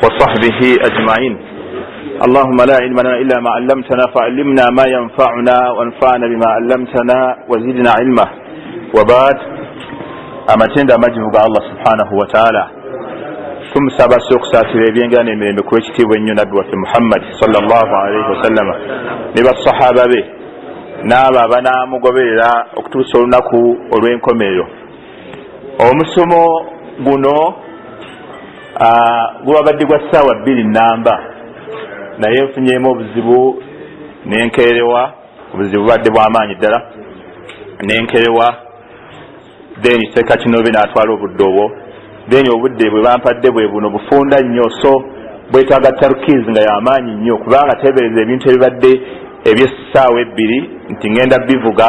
وصحبه أجمعين. اللهم لا علم لنا إلا ما علمتنا فعلمنا ما ينفعنا وانفعنا بما علمتنا وزدنا علما. وبعد amatenda amajivuga Allah subhanahu wa ta'ala tumusaba sokusatira ebyengana emirembe ku ekitiibwa ennyo nabbi waffe Muhammad sallallahu alaihi wasallam ne basahaba be n'abo abanaamugoberera okutuusa olunaku olw'enkomerero. Omusomo guno gwabadde gwa ssaawa 2 nnamba naye nfunyeemu obuzibu nenkerewa, obuzibu badde bw'amaanyi ddala nenkerewa, then seka kinobe n'atwala obudde obwo, then obudde bwe bampadde bwe buno bufunda nnyo, so bwetaaga tarukiz nga y'amaanyi nnyo kubanga teebereza ebintu ebibadde eby'essaawa 2 nti ngenda bivuga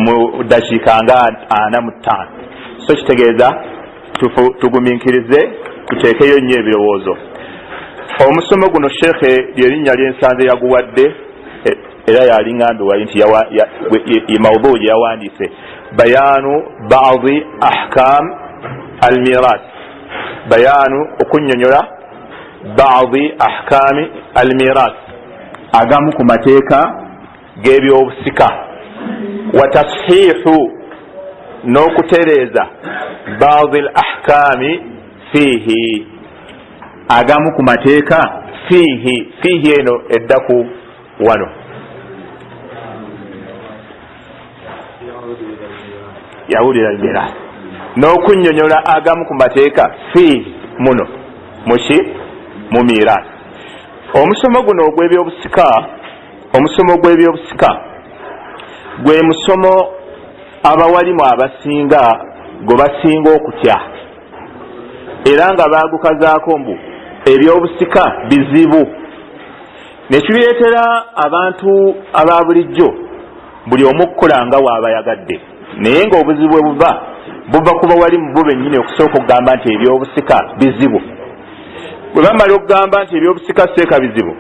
mu dakiika nga 45. So kitegeeza tugumiikirize tuteekeyo nnyo ebirowoozo. Omusomo guno sheekhe lyerinnya lyensanze yaguwadde era yalingambiwa nti mawduu gye yawandiise bayaanu baadi ahkam almiras, bayaanu okunnyonnyola baadi ahkami almiras, agamu ku mateeka g'ebyobusika, wa tashiihu n'okutereeza baadi al ahkami fiihi, agamu ku mateeka fiihi eno eddaku wano yawulira mira n'okunnyonnyola agamu ku mateeka fiihi muno muki mu miiraasi. Omusomo guno gw'ebyobusika gwe musomo abawalimu abasinga gwe basinga okutya era nga baagukazaako mbu ebyobusika bizibu, nekibireetera abantu aba bulijjo buli omu kukola nga waabayagadde, naye ng'obuzibu bwe buva ku bawalimu bo bennyini okusooka okugamba nti ebyobusika bizibu. Bwe bamala okugamba nti ebyobusika seeka bizibu,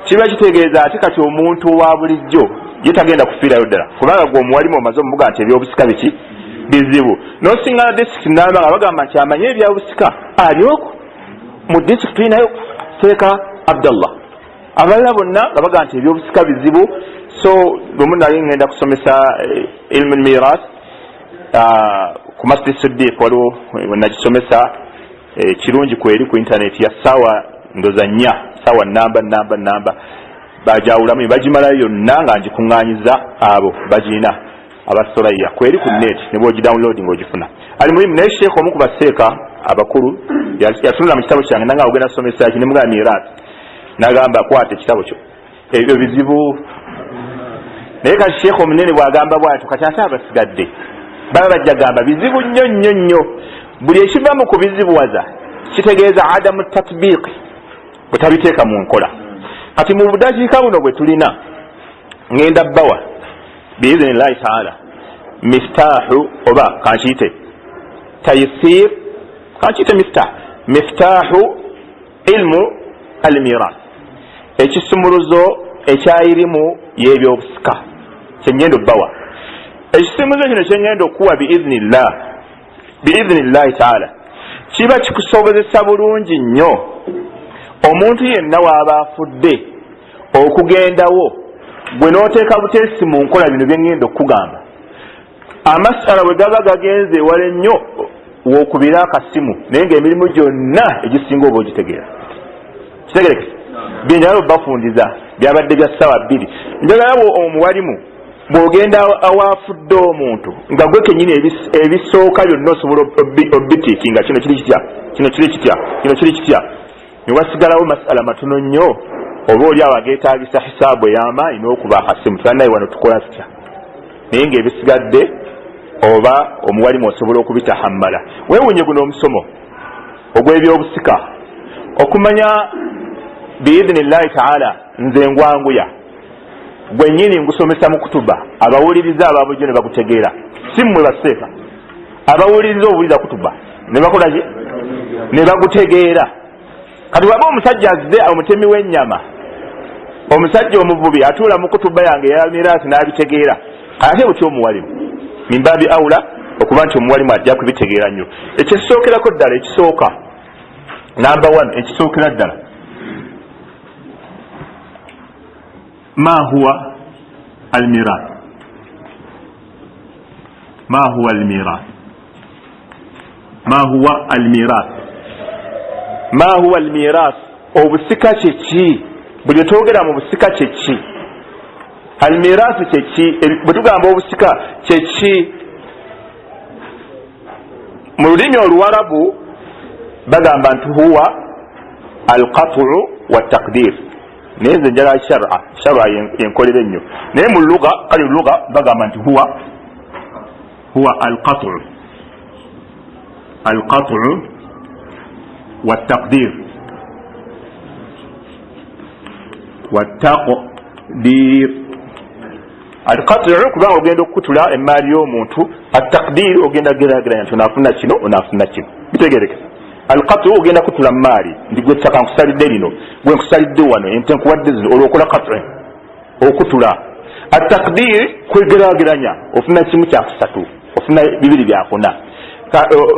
kiba kitegeeza ate kati omuntu wa bulijjo ye tagenda kufiirayo ddala kubanga gwe omuwalimu omaze omubuga nti ebyobusika biki bizibu. N'osingana disitulikiti n'aba nga bagamba nti amanye ebyobusika alyoko mu disitulikiti tulinayo Seeka Abdallah, abalala bonna nga bagamba nti ebyobusika bizibu. So lumu nali ngenda kusomesa ilmu almiras ku Masjid Siddiq, waliwo wenakisomesa kirungi kweri ku intaneti ya ssaawa ndoza 4 ssaawa namba bajawulamu bagimalayo yonna nga ngikuŋŋaanyiza abo bagina abasolaya kweri ku net ne bwogi download ng'ogifuna. Ali mulimu naye sheekh omu ku baseeka abakulu yatunula mu kitabo kyange nanga ogenda somesa ki ne mugamba miras n'agamba kwata ekitabo kyo ebyo bizibu. Naye kati sheekh omunene bw'agamba bw'atyo kati ate abasigadde baba bajja gamba bizibu nnyo. Buli ekiva mu kubizibuwaza kitegeeza adamu tatbiiki, bwe tabiteeka mu nkola. Kati mu budakiika buno bwe tulina ngenda bbawa biiznillahi taala miftaahu oba kankiyite taysir, kankiyite miftaahu ilmu almiras, ekisumuluzo ekyayirimu y'ebyobusika kyeŋŋenda obbawa. Ekisumuluzo kino kyeŋŋenda okuwa biiznillahi taala kiba kikusobozesa bulungi nnyo omuntu yenna waaba afudde okugendawo gwe n'oteeka buteesi mu nkola bino byeŋŋenda okugamba. Amasala bwe gaba gagenze ewala ennyo wookubira akasimu naye ng'emirimu gyonna egisinga oba ogitegeera. Kitegerekese byenjala obbafundiza byabadde bya ssaawa 2. Njagalawo omuwalimu bw'ogenda awaafudde omuntu nga gwe kennyini ebisooka byonna osobola obitiikinga kino kiri kitya ne wasigalawo masala matono nnyo oba oli awo ageetaagisa hisaabu ey'amaanyi n'okuba akasimu tulanaye wano tukola tutya, naye ng'ebisigadde oba omuwalimu osobola okubitahammala. Weewunye guno omusomo ogw'ebyobusika okumanya biidhnillahi taala nze ngwanguya gwennyini ngusomesa mu kutuba, abawuliriza ababulijjo ne bakutegeera, si mmwe baseeka abawuliriza obuwuliza kutuba ne bakola ki ne bagutegeera. Kati waba omusajja azze omutemi w'ennyama, omusajja omuvubi atuula mu kutuba yange ya miraasi n'abitegeera, ate butyo omuwalimu mimbabi awula okuba nti omuwalimu ajja kubitegeera nnyo. Ekisookerako ddala ekisooka Number 1 ekisookera ddala ma huwa almirath. ما هو الميراث؟ ما هو الميراث؟ ما هو الميراث؟ obusika kyeki buli twogera mu busika kyeki almirath kyeki bwe tugamba obusika kyeki mu lulimi oluwarabu bagamba nti huwa alqat'u wattaqdir naye nze njala shar'a yenkolera ennyo naye mu lugha kale lugha bagamba nti huwa alqat'u wattaqdir alqat'u kubanga ogenda okukutula emaali y'omuntu attaqdir ogenda geraageranya nti onaafuna kino onaafuna kino bitegerekesa alqat'u ogenda kutula maali ndi gwe ttaka nkusalidde lino gwe nkusalidde wano ente nkuwadde zino olwokola qat'u okutula attaqdir kwegeraageranya ofuna kimu kyakusatu ofuna bibiri byakuna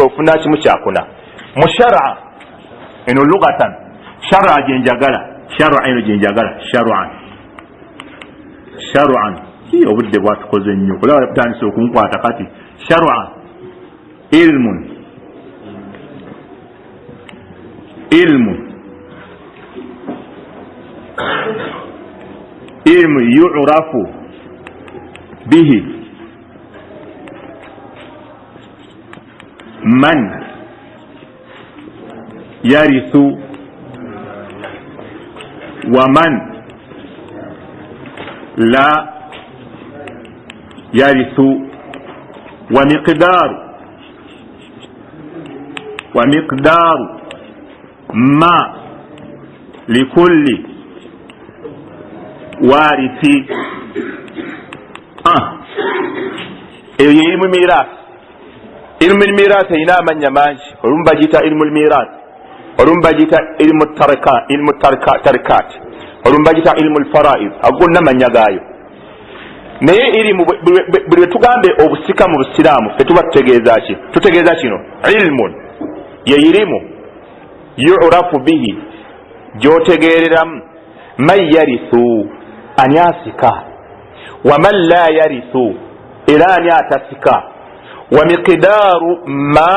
ofuna kimu kyakuna mu shar'a eno lugatan shar'a gyenjagala shar'a eno gyenjagala shar'an obudde bwatukoze nnyo olaba tutandise okunkwata kati shar'a ilmu yu'rafu bihi man yarithu wa man la yarithu wa miqdaru ma likulli warithi. eyo ilmu mirath. ilmu mirath erina amanya mangi. olumu bagiyita ilmu mirath, olumu bagiyita ilmu tarikat, olumu bagiyita ilmu lfaraid. agonna manya gaayo. naye irimu bwe tugambe obusika mu busiraamu fetuba tutegeeza ki? tutegeeza kino ilmun ye irimu yu'rafu bihi gyotegeereramu man yarithu ani asika wa man la yarithu era ani atasika wa miqdaaru ma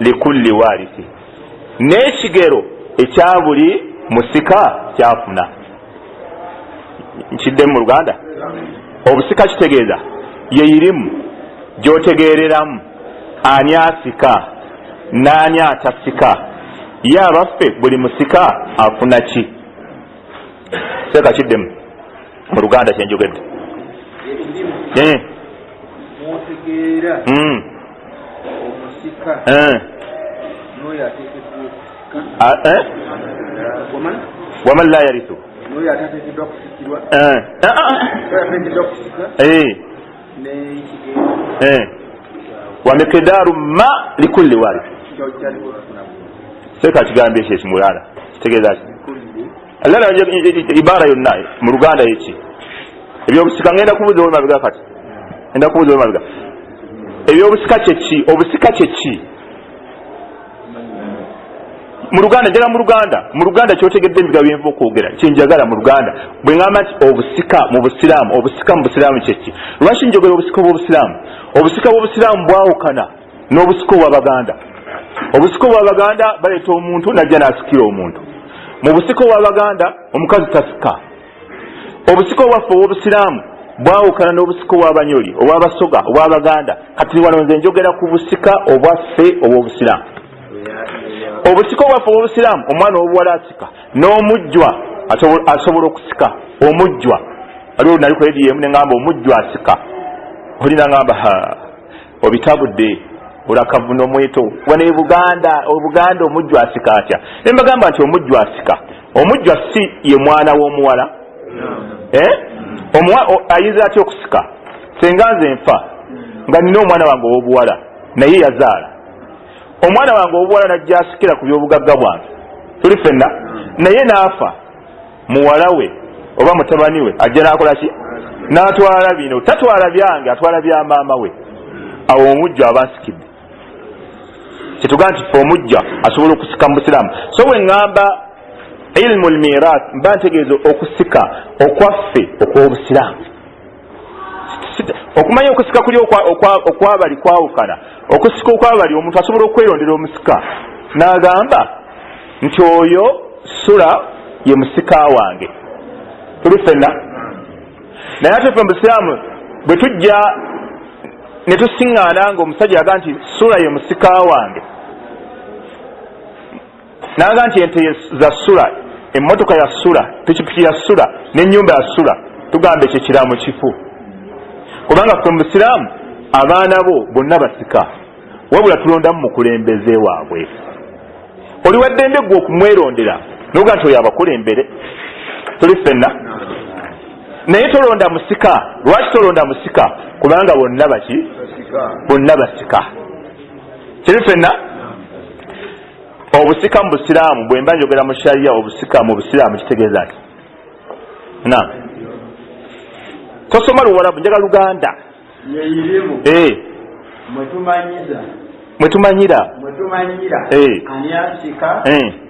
likulli warithi n'ekigero ekya buli musika kyafuna. nkiddemu mu Luganda obusika kitegeeza ye irimu gyotegeereramu ani asika n'ani atasika. ye abaffe buli musika afuna ki? seeka kiddemu mu Luganda kyenjogedde. waman la yarithu wa miqdaaru ma likulli warith. seeka kigambo ekyo ekimulala kitegeeza ki? alala ibara yonna mu Luganda yeki ebyobusika ngenda kubuuza olumabega kati ngenda kubuuza olumabega ebyobusika kyeki? obusika kyeki mu Luganda? njala mu Luganda kyotegedde embiga byenva okwogera kyenjagala mu Luganda bwe ngamba nti obusika mu busiraamu, obusika mu busiraamu kyeki? lwaki njogera obusika bw'obusiraamu? obusika bw'obusiraamu bwawukana n'obusika obw'Abaganda. obusika obw'Abaganda baleeta omuntu najja n'asikira omuntu. mu busika obw'Abaganda omukazi tasika. obusika obwaffe obw'obusiraamu bwawukana n'obusika obw'Abanyoli, obw'Abasoga, obw'Abaganda. kati wano nze njogera ku busika obwaffe obw'obusiraamu. obusika obwaffe obw'obusiraamu omwana w'obuwala asika n'omujjwa asobola okusika. omujjwa waliwo nali ku rediyo emu ne ngamba omujjwa asika. oli nangamba obitabudde olakavuna omweto wane Obuganda omujjwa asika atya? ne mbagamba nti omujjwa asika. omujjwa si ye mwana w'omuwala. ayinza atya okusika? senga nze nfa nga nina omwana wange ow'obuwala naye yazaala. omwana wange ow'obuwala najja asikira ku byobugagga bwange tuli ffenna, naye n'afa. muwala we oba mutabani we ajja n'akola ki? n'atwala bino. tatwala byange, atwala bya maama we. awo omujjwa aba nsikidde. kyetugaa nti fe omujja asobola okusika mu busiraamu. So bwe ŋŋamba ilmu lmiras mba ntegeeza okusika okwaffe okw'obusiraamu. Okumanya okusika kuli okwabali kwawukana. Okusika okwabali omuntu asobola okwerondera omusika n'agamba nti oyo sula ye musika wange. Tuli ffenna naye ate ffe mu busiraamu bwe tujja ne tusiŋŋaana ng'omusajja yaga nti sula ye musika wange, naga nti ente za sula, emmotoka ya sula, pikipiki ya sula n'ennyumba ya sula, tugambe ekyo kiramu kifu. Kubanga ffe mu busiraamu abaana bo bonna basika, wabula tulondamu mukulembeze waabwe. Oli waddembe gwe okumwerondera noga nti oyo abakulembere. Tuli ffenna naye tolonda musika. Lwaki tolonda musika? Kubanga bonna baki? Bonna basika. Kiri ffenna obusika mu busiraamu bwe mba njogera mu shariya, obusika mu busiraamu kitegeeza ki? Na tosoma Luwarabu, njaga Luganda. Mwetumanyira ani asika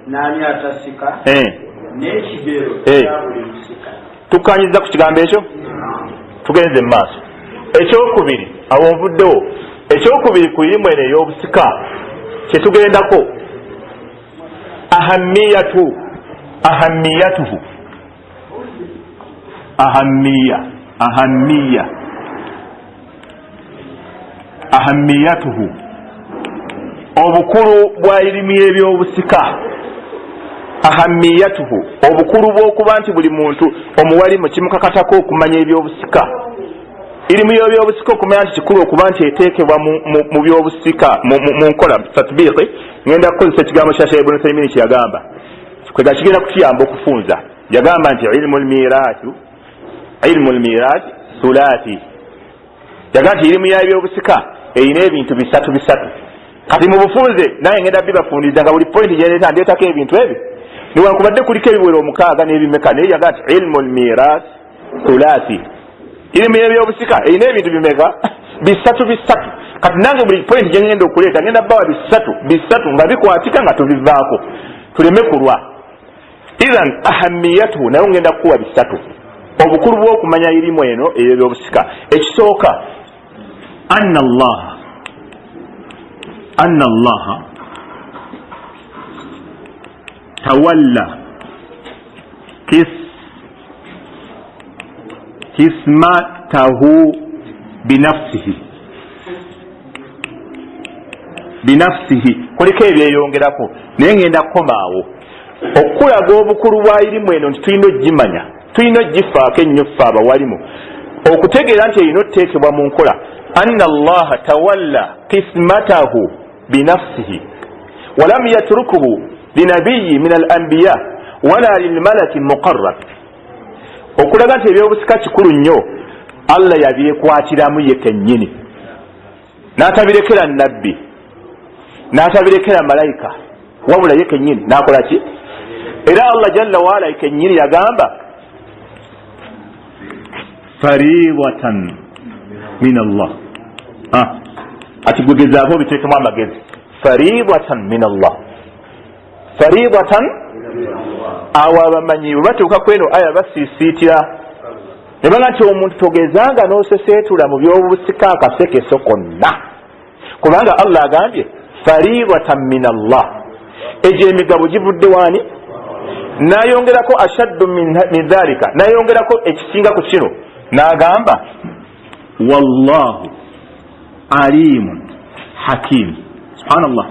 n'ani atasika n'ekigero kyabuli musika. Tukkanyiza ku kigambo ekyo, tugenze mu maaso. Ekyokubiri awo nvuddewo, ekyokubiri ku irimu eno ey'obusika kyetugendako ahamiyatuhu ahamiyatuhu obukulu bwa irimu y'ebyobusika. Ahamiyatuhu obukulu bw'okuba nti buli muntu omuwalimu kimukakatako okumanya ebyobusika. Irimu y'ebyobusika okumanya nti kikulu okuba nti eteekebwa mu byobusika mu nkola tatbiiki. Ngenda kukozesa ekigambo kya Sheikh Ibn Uthaymeen kyeyagamba kwega kigenda kutuyamba okufunza. Yagamba nti ilmu lmiras thulathi. Yagamba nti irimu y'ebyobusika erina ebintu bisatu. Kati mu bufunze naye ngenda bibafuniriza nga buli point gyereeta ndeetako ebintu ebyo niwankubadde kuliko ebiwero 6 n'ebimeka, naye yaga nti ilmu lmiras thulathi. Irimu y'ebyobusika erina ebintu bimeka? Bisatu. Kati nange buli point gyengenda okuleeta ngenda bawa bisatu nga bikwatika nga tubivaako tuleme kulwa. Idhan ahamiyatuhu naye ngenda kuwa bisatu obukulu bw'okumanya irimu eno ey'ebyobusika. Ekisooka anna allaha tawalla kismatahu binafsihi. Kuliko ebyeyongerako naye ngenda kukomaawo okulaga obukulu bwa irimu eno nti tulina ogimanya, tulina ogifaako ennyo ffe abawalimu, okutegeera nti erina oteekebwa mu nkola. Anna allaha tawalla kismatahu binafsihi walam yatrukuhu linabiyi min al-anbiya wala lilmalaki muqarrab. Okulaga nti ebyobusika kikulu nnyo, Allah yabyekwatiramu ye kennyini, n'atabirekera nabbi, n'atabirekera malayika, wabula ye kennyini n'akola ki? Era Allah jalla waala ye kennyini yagamba fariidatan min Allah. Ati kugezaako biteekemu amagezi. Fariidatan min Allah, fariidatan. Awo abamanyi bwe batuuka kweno aya basiisiitira ne baga nti omuntu togezanga n'oseseetula mu by'obusika akasekeso konna, kubanga Allah agambye fariidatan min Allah. Egyo emigabo givudde waani? N'ayongerako ashaddu min dhalika, n'ayongerako ekisinga ku kino n'agamba wallahu alimun hakim. Subhanallah.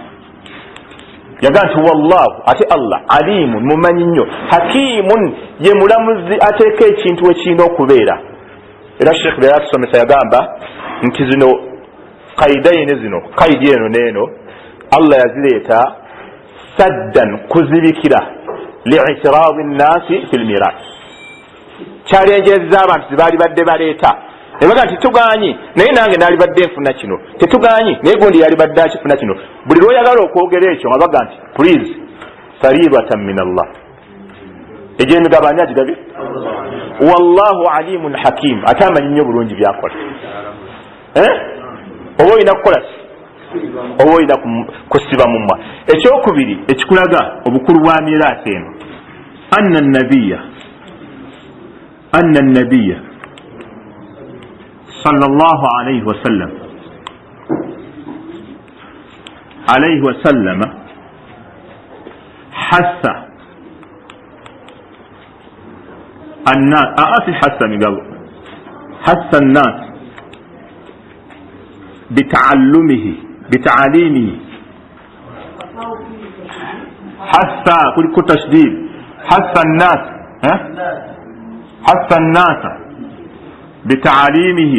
Yaga nti wallahu ate Allah alimun mumanyi nnyo, hakimun ye mulamuzi ateeka ekintu ekirina okubeera. Era Sheikh bwe yatusomesa yagamba nti zino kaidayini zino, kaidi eno neeno Allah yazireeta saddan kuzibikira li'itiraadi nnaasi fil miras. Kyalengereza abantu zibaali badde baleeta ne baga nti tugaanyi, naye nange naali badde nfuna kino, tetugaanyi naye gundi yali badde akifuna kino. Buli lw'oyagala okwogera ekyo nga baga nti please fariidatan min Allah. Egyo emigabo ani agigabye? Wallahu alimun hakim, ate amanyi nnyo bulungi byakola. Oba olina kukola ki? oba olina kusiba mumwa. Ekyokubiri ekikulaga obukulu bwa miraasi eno, anna nabiya sallallahu alayhi wasallam hassa الناس حث الناس بتعليمه حث كل تشديد حث الناس بتعلمه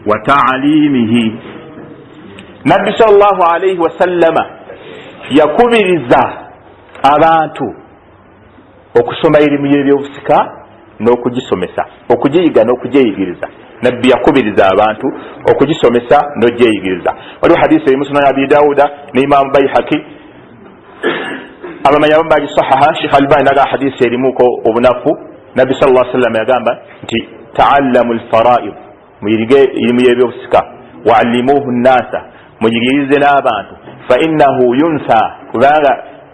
وتعليمه. Nabbi sallallahu alayhi wasallama yakubiriza abantu okusoma erimu y'ebyobusika n'okugisomesa, okugiyiga n'okugyeyigiriza. Nabbi yakubiriza abantu okugisomesa n'ogyeyigiriza. Waliwo hadisi eri mu Sunan Abi Dawuda ne Imam Bayhaqi, abamanyi abamu bagisahaha. Sheikh Albani naga hadisi erimuko obunafu. Nabbi sallallahu alayhi wasallama yagamba nti ta'allamu al-fara'id, muyige erimu y'ebyobusika, wa'allimuhu an-nasa, muyigirize n'abantu, fa innahu yunsa, kubanga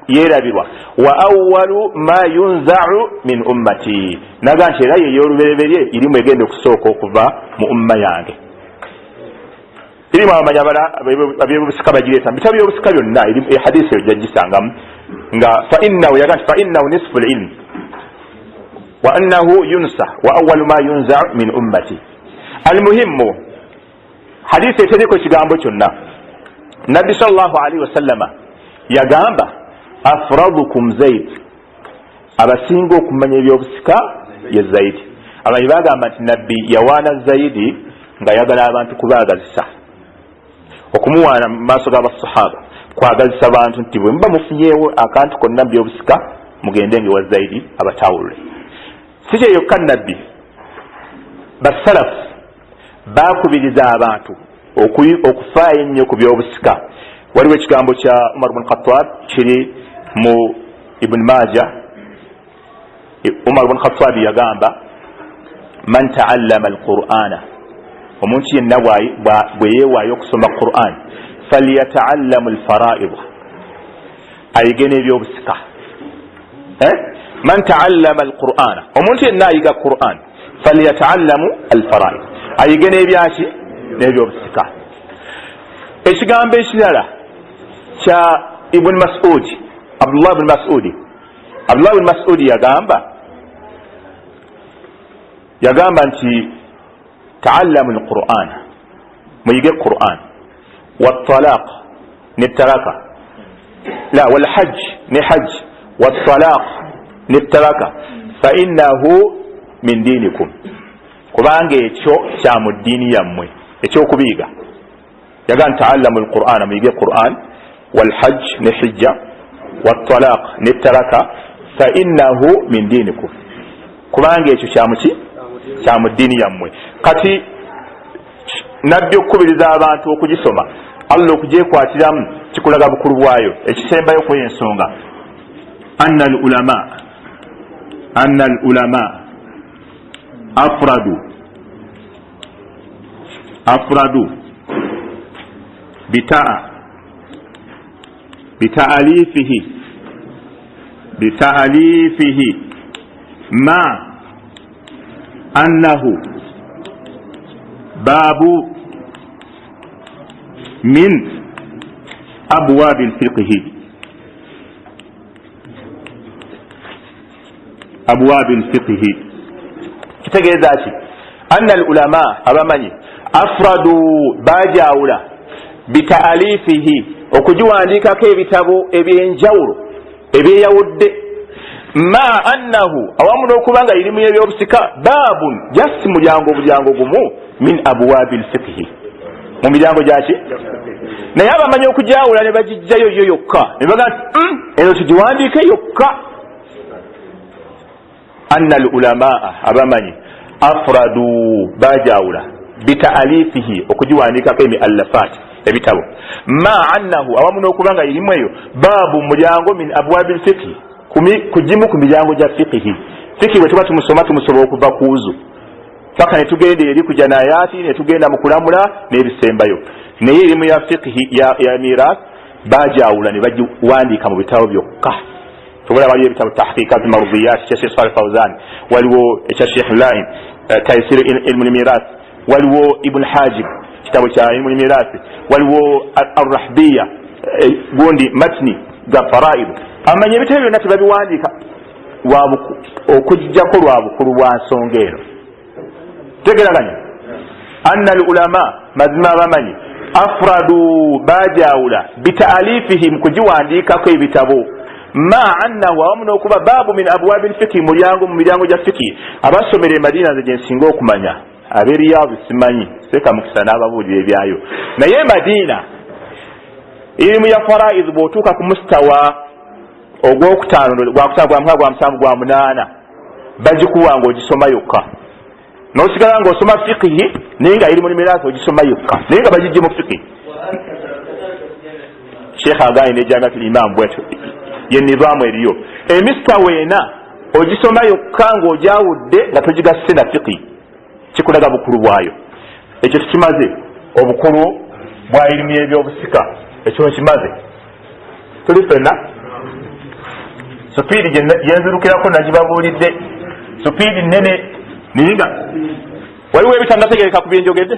yerabirwa, wa awwalu ma yunza'u min ummati, naga nti era ye y'olubereberye irimu egenda okusooka okuva mu umma yange. Irimu abamanyi abyobusika bagireeta mu bitabo by'obusika byonna, hadisi eyo gyagisangamu nga fa innahu nisfu al-ilm wa annahu yunsa wa awwalu ma yunza'u min ummati. Al-muhimmu hadisi eteriko ekigambo kyonna. Nabbi sallallahu alayhi wasallama yagamba afradukum Zaid, abasinga okumanya ebyobusika ye Zaidi. Abayi bagamba nti nabbi yawaana Zaidi nga yagala abantu kubaagazisa, okumuwaana mu maaso g'abasahaba, kwagazisa abantu nti bwe muba mufunyeewo akantu konna mu byobusika mugendenga ewa Zaidi abatawulule. Si kye yokka nabbi, basalafu baakubiriza abantu okufaayo ennyo ku byobusika. Waliwo ekigambo kya Umar ibn Khattab kiri mu Ibn Majah. Umar ibn Khattab yagamba man ta'allama al-Qur'ana, omuntu yenna bwe yeewaayo okusoma Qur'an, falyata'allamu al-fara'id, ayige n'ebyobusika. Man ta'allama al-Qur'ana, omuntu yenna ayiga Qur'an, falyata'allamu al-fara'id, ayige n'ebyaki n'ebyobusika. Ekigambo ekirala kya Ibn Mas'ud, Abdullah ibn Mas'ud yagamba nti ta'allamu al-Qur'an, muyige Qur'an, wat-talaq n'ettalaka, la wal hajj ne hajj, wat-talaq n'ettalaka, fa innahu min dinikum, kubanga ekyo kya mu ddiini yammwe ekyokubiyiga. Yagamba ta'allamu al-Qur'ana, muyige Qur'an, wal hajj ne hijja, wat-talaq n'ettalaka, fa innahu min dinikum, kubanga ekyo kya mu ddiini yammwe. Kati nabbi okukubiriza abantu okugisoma, Allah okugyekwatiramu kikulaga bukulu bwayo. Ekisembayo ku ensonga, anna al-ulama afradu bita'alifihi ma annahu babu min abwab al-fiqh, kitegeeza ki? Anna al-ulama, abamanyi, afradu bajawula bita'alifihi, okugiwandiikako ebitabo ebyenjawulo ebyeyawudde, ma annahu, awamu n'okuba nga irimu y'ebyobusika, babun, jasi mulyango gumu, min abwabil fiqhi, mu miryango gyaki. Naye abamanyi okujawula ne bagijjayo yo yokka, ne bagaa eno tugiwandiike yokka. Anna al-ulamaa, abamanyi, afradu bajawula bita'alifihi, okugiwandiikako emi'allafat, ebitabo, ma annahu, awamu n'okuba nga irimu eyo, babu mulyango min abwabil fiqhi, kugimu ku miryango gya fiqhi, fiki bwe tuba tumusobola okuva kuuzu paka netugenda eri kuja nayaati netugenda mu kulamula n'ebisembayo naye erimu ya fiqhi ya miras bajawula ne bagiwandiika mu bitabo byokka tobola waliyo ebitabo tahqiqat mardiyat kya Sheikh Salih Fawzan waliwo ekya Sheikh Lain taysir ilmu miras waliwo Ibn Hajib kitabo kya ilmu miras waliwo ar-rahbiya gundi matni ga faraid amanye ebitabo byonna tebabiwandiika okujjako lwa bukulu bwa nsonga eno tegeraganya anna al-ulama mazima bamanyi afradu bajawula bitaalifihim kujiwandiikako ebitabo ma annahu awamu okuba babu min abwabi lfiki mulyango mu miryango gya fiki abasomera e Madina nze gyensinga okumanya ab'eriyadu simanyi seka mukisa n'ababuulira ebyayo naye Madina irimu ya faraid bw'otuuka ku mustawa ogwokutaano gwa musanvu gwa munaana bagikuwa ng'ogisoma yokka n'osigala ng'osoma fikihi naye nga iri mu miraasi ogisoma yokka naye nga bagijje mu fikihi Sheikh agaanye ne Jamiatul Imam bwetyo ye nizaamu eriyo emistawa ena ogisoma yokka ng'ogyawudde nga togigasse na fikihi kikulaga bukulu bwayo ekyo tukimaze obukulu bwa irimu y'ebyobusika ekyo kimaze tuli ffenna supiidi gyenzirukirako nagibabuulidde supiidi nene ninga waliwo ebitangategereka ku byenjogedde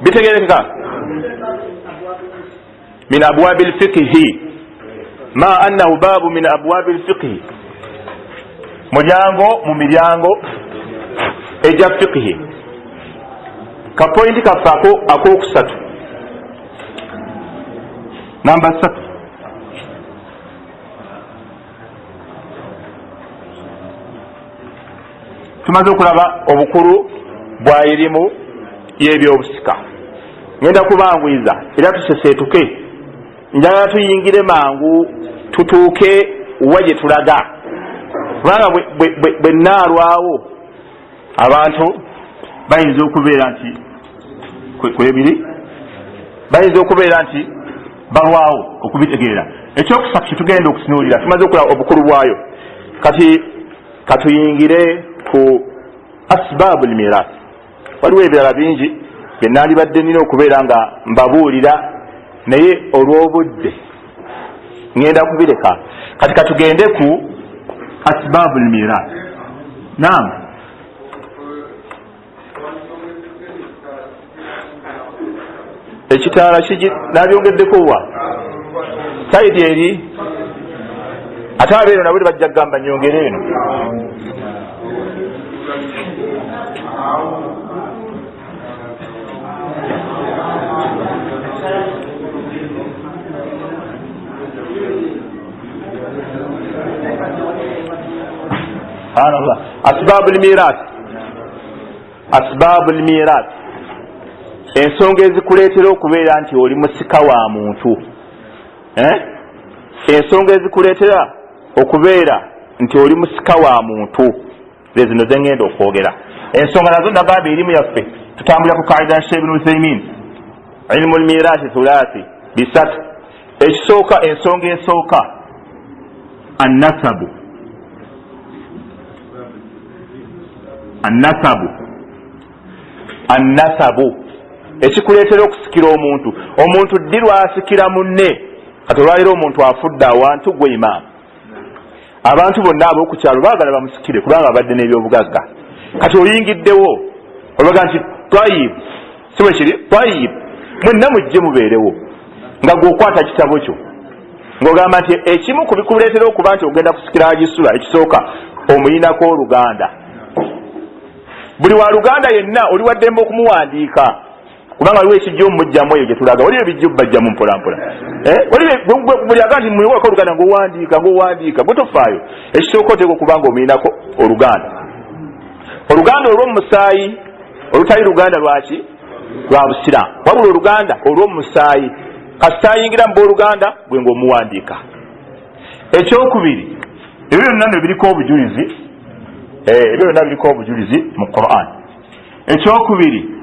bitegerekeka min abwabi lfikihi ma annahu babu min abwabi lfikihi mulyango mu miryango egya fikihi kapointi kaffe akokusatu namba 3 tumaze okulaba obukulu bwa irimu y'ebyobusika ngenda kubangwiza era tuseseetuke njagala tuyingire mangu tutuuke wa gye tulaga kubanga bwe naalwawo abantu bayinza okubeera nti kwebiri bayinza okubeera nti balwawo okubitegeera ekyokusatu kyetugenda okusinuulira tumaze okulaba obukulu bwayo kati katuyingire ku asbaabu lmiras waliwo ebirala bingi byenandibadde nina okubeera nga mbabuulira naye olw'obudde ngenda kubireka kati katugende ku asbaabu lmiras naam ekitaala kigi nabyongeddeko wa saidi eri ate abeeno nabwe bajja kugamba nyongere eno subhanallah asbaabu lmiras ensonga ezikuleetera okubeera nti oli musika wa muntu ensonga ezikuleetera okubeera nti oli musika wa muntu zezino zengenda okwogera ensonga nazo nagamba erimu yaffe tutambulira ku kaida ya Sheikh Ibn Uthaymin ilmu lmirasi thulathi bisatu ekisooka ensonga esooka annasabu ekikuleetera okusikira omuntu ddi lwasikira munne kati olwaliro omuntu afudde awantu gwe imaamu abantu bonna ab'okukyalo baagala bamusikire kubanga abadde n'ebyobugagga kati oyingiddewo olaga nti twayibu si bwe kiri twayibu mwenna mujje mubeerewo nga gweokwata kitabo kyo ng'ogamba nti ekimu ku bikuleetera okuba nti ogenda kusikira agisula ekisooka omuyinako oluganda buli wa luganda yenna oli waddembe okumuwandiika kubanga waliwo ekijja omumujjamu eyo gye tulaga waliwo ebijja obubajjamu mpolampola buli aga nti muyiwako oluganda ng'owandiika gwe tofaayo ekisooka oteeka okuba nga omuyinako oluganda olw'omumusaayi olutali luganda lwaki lwa busiraamu wabula oluganda olw'omumusaayi kasitayingira mu booluganda gwe ng'omuwandiika ekyokubiri ebyo byonna nno biriko obujulizi ebyo byonna biriko obujulizi mu Qur'an ekyokubiri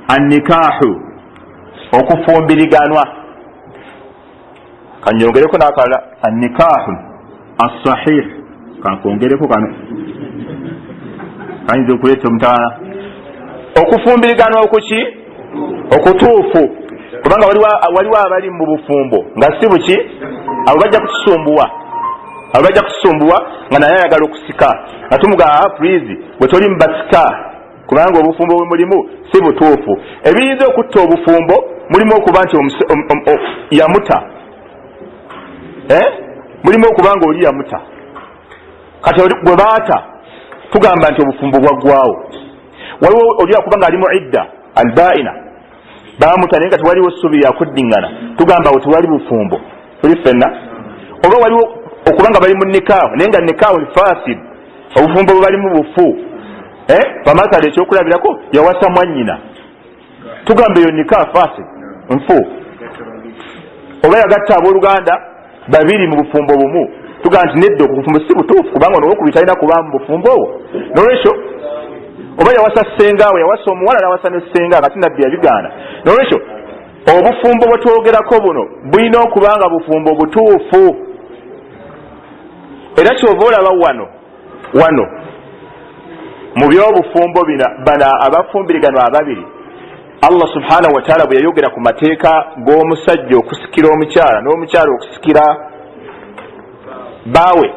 annikahu okufumbiriganwa kanyongereko n'akalala annikahu as-sahih kankongereko kano kayinza okuleeta omutaala okufumbiriganwa okuki okutuufu kubanga waliwo abali mu bufumbo nga si buki abo bajja kusumbuwa nga naye ayagala okusika nga tumugaa please bwe toli mubasika kubanga obufumbo bwe mulimu si butuufu ebiyinza okutta obufumbo mulimu okuba nti yamuta mulimu okuba nga oli yamuta kati bwe baata tugamba nti obufumbo bwaggwawo waliwo oli akuba nga ali mu idda albaina bamuta naye nga tewaliwo ssubi yakuddingana tugamba wo tewali bufumbo tuli ffenna oba waliwo okuba nga bali mu nikaawo naye nga nikaawo fasid obufumbo bwe balimu bufu pamasala ekyokulabirako yawasa mwannyina tugamba eyo nikaa fasid nfu oba yagatta abooluganda babiri mu bufumbo bumu tugamba nti nedda obufumbo si butuufu kubanga nowokubiri talina kuba mu bufumbo obwo nolwekyo oba yawasa ssengawe yawasa omuwala nawasa ne ssenga kati nabbi yabigaana nolwekyo obufumbo bwe twogerako buno bulina okuba nga bufumbo butuufu era kyova olaba wano mu byobufumbo bana abafumbiriganwa ababiri Allah subhanahu wa ta'ala bwe yayogera ku mateeka g'omusajja okusikira omukyala n'omukyala okusikira baawe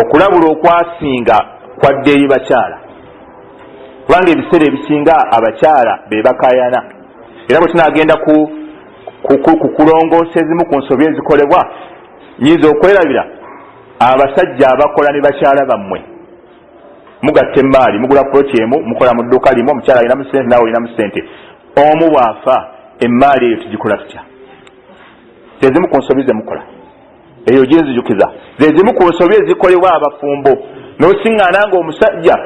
okulabula okwasinga kwaddeeyi bakyala kubanga ebiseera ebisinga abakyala be bakayana era bwe tunagenda ku kulongoosa ezimu ku nsobi ezikolebwa nyinza okwerabira abasajja abakola ne bakyala bammwe mugatta emaali mugula ploti emu mukola mu dduuka limu omukyala alinamu sente naawe olinamu sente omu bw'afa emaali eyo tugikola tutya zezimu ku nsobi zemukola eyo ginzijukiza zezimu ku nsobi ezikolebwa abafumbo n'osiŋŋaana nga omusajja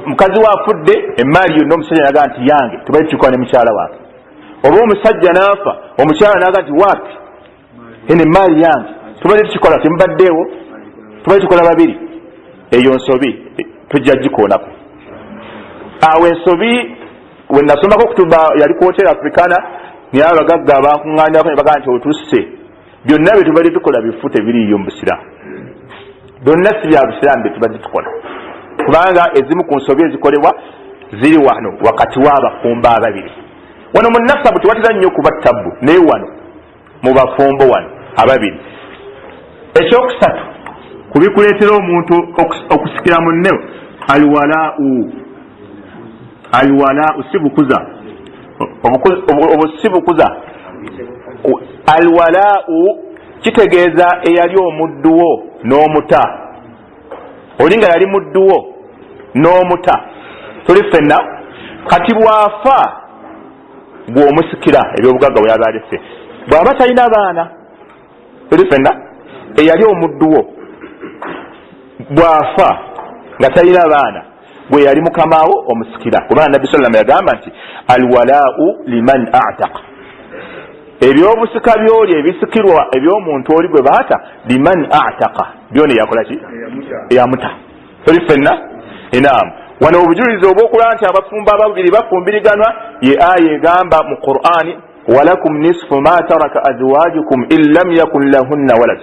mukazi waafudde emaali yonna omusajja naga nti yange tubali tukikola ne mukyala wange oba omusajja n'afa omukyala naga nti waapi eno emaali yange tubali tukikola temubaddeewo tubali tukola babiri eyo nsobi tujja gikoonako awo ensobi we nasomako okutuba yali ku hotel africana naye abagagga abankuŋŋaanirako ne bagaa nti otusse byonna bye tubadde tukola bifu tebiriiyo mu busiraamu byonna si bya busiraamu bye tubadde tukola kubanga ezimu ku nsobi ezikolebwa ziri wano wakati w'abafumbo ababiri wano mu nasabu tewatera nnyo kuba tabbu naye wano mu bafumbo wano ababiri ekyokusatu kubikuleetera omuntu okusikira munne alwalaau sibukuza obusibukuza alwalaau kitegeeza eyali omudduwo n'omuta oli nga yali mudduwo n'omuta tuli ffenna kati bw'afa bw'omusikira ebyobugagga bwe yaba alese bw'aba talina baana tuli ffenna eyali omudduwo bw'afa nga talina baana bwe yali mukamaawo omusikira kubanga nabbi sallam yagamba nti alwalaau liman ataqa ebyobusika byoli ebisikirwa eby'omuntu oli gwe baata liman ataqa byona yakola ki eyamuta toli ffenna enaamu wano obujulizi obwokulaba nti abafumbo ababiri bafumbiriganwa ye aya egamba mu qur'ani walakum nisfu ma taraka azwajukum in lam yakun lahunna walad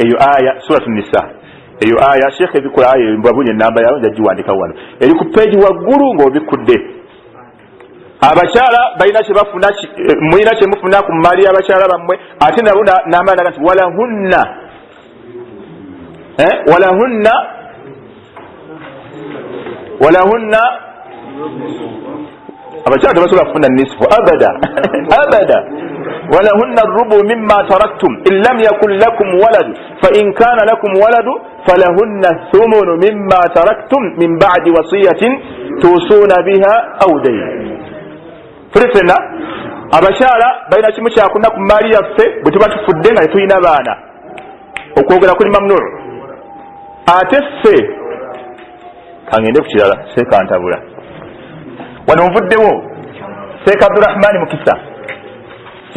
eyo aya suratu nisa eyo aya sheikh ebikola aya mbabunye namba yayo njagiwandika wano eri ku peji waggulu ng'obikudde abakyala balina kyebafuna mulina kyemufuna ku maali y'abakyala bammwe ate nabo n'amaanaga nti walahunna abakyala tebasobola kufuna nisfu abada walahunna rubu mimma taraktum in lam yakun lakum waladu fa in kana lakum waladu falahunna thumunu mimma taraktum min ba'di wasiyatin tusuna biha aw dayn tulifena abakyala balina kimu kyakuna ku maali yaffe bwe tuba tufudde nga tetulina baana okwogera kuli mamnuu ate ffe kangende ku kirala seekantabula wano nvuddewo Sheikh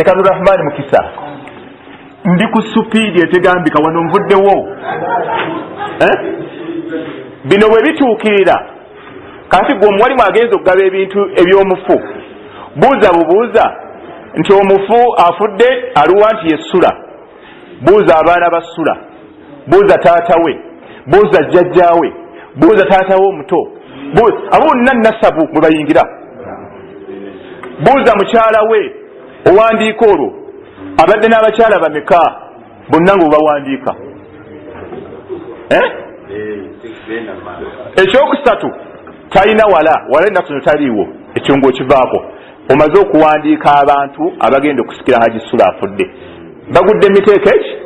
Abdurrahman Mukisa ndi ku supiidi etegambika wano nvuddewo bino bwe bituukirira kati gwe omuwalimu agenza okugaba ebintu eby'omufu buuza bubuuza nti omufu afudde aluwa nti yessula. Buuza abaana basula, buuza taata we, buuza jjajjaawe, buuza taata we omuto, abo bonna nasabu mwe bayingira. Buuza mukyala we owandiika olwo abadde n'abakyala bameka bonna nga obawandiika. Ekyokusatu talina wala ennaku zino taliiwo, ekyo ng'okivaako. Omaze okuwandiika abantu abagenda okusikira Haji Sula afudde, bagudde emiteeko eki.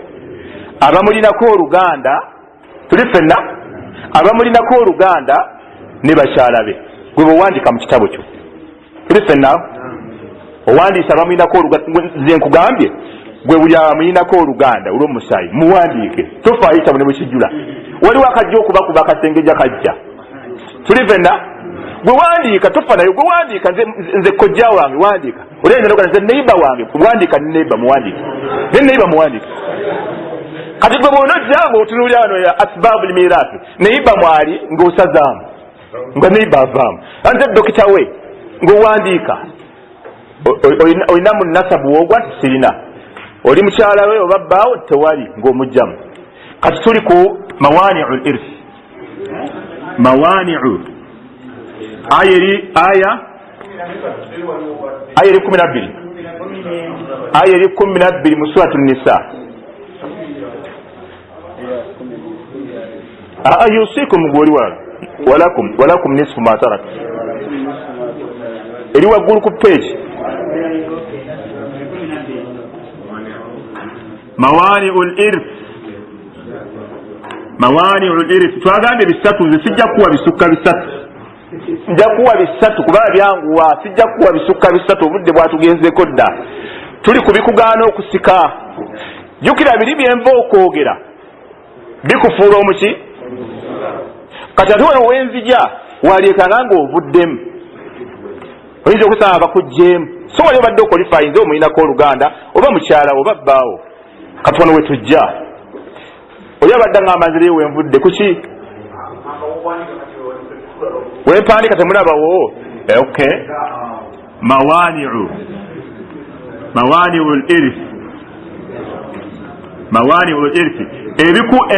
Abamulinako oluganda tuli ffenna, abamulinako oluganda ne bakyala be, gwe bwewandiika mu kitabo kyo tuli ffenna. Owandiisa abamulinako oluganda, nze nkugambye gwe buli abamulinako oluganda olw'omusaayi muwandiike, tofaayo ekitabo ne bwekijjula. Waliwo akajja okubakuba akasengeja kajja, tuli ffenna. Gwe wandiika tofa nayo, gwe wandiika nze kojja wange wandiika, olengera nze neiba wange wandiika, ne neiba muwandiike, ne neiba muwandiike. Kati gwe bw'onojja ng'otunuulira wano ya asbaabu lmiraasi, neiba mwali ng'osazaamu nga neiba avaamu, nze dokita we ng'owandiika olina mu nasabu woogwa nti sirina, oli mukyala we oba bbaawo tewali ng'omugjamu. Kati tuli ku mawaani'u l-irsi, mawaani'u aya eri 12, aya eri 12 mu suratu Nisa. Yusikum gwoli walakum nisfu ma tarak, eri waggulu ku page. Mawani'ul irth, mawani'ul irth twagambye bisatu, nze sijja kuwa bisukka bisatu, nja kuwa bisatu kubanga byanguwa, sijja kuwa bisukka bisatu obudde bwatugenzeeko dda. Tuli kubikugaana okusika. Jjukira biri byenva okwogera bikufuula omuki. Kati ate wano wenzija waleekanga ng'ovuddemu, oyinza okusanga bakugjeemu, so wali obadde okwalifaayi nze omulinako oluganda oba mukyala oba bbaawo. Kati wano wetujja oli abadde ng'amanzireyo wenvudde kuki wempandika temulabawo. Okay, mawani'ul irth, mawani'ul irth,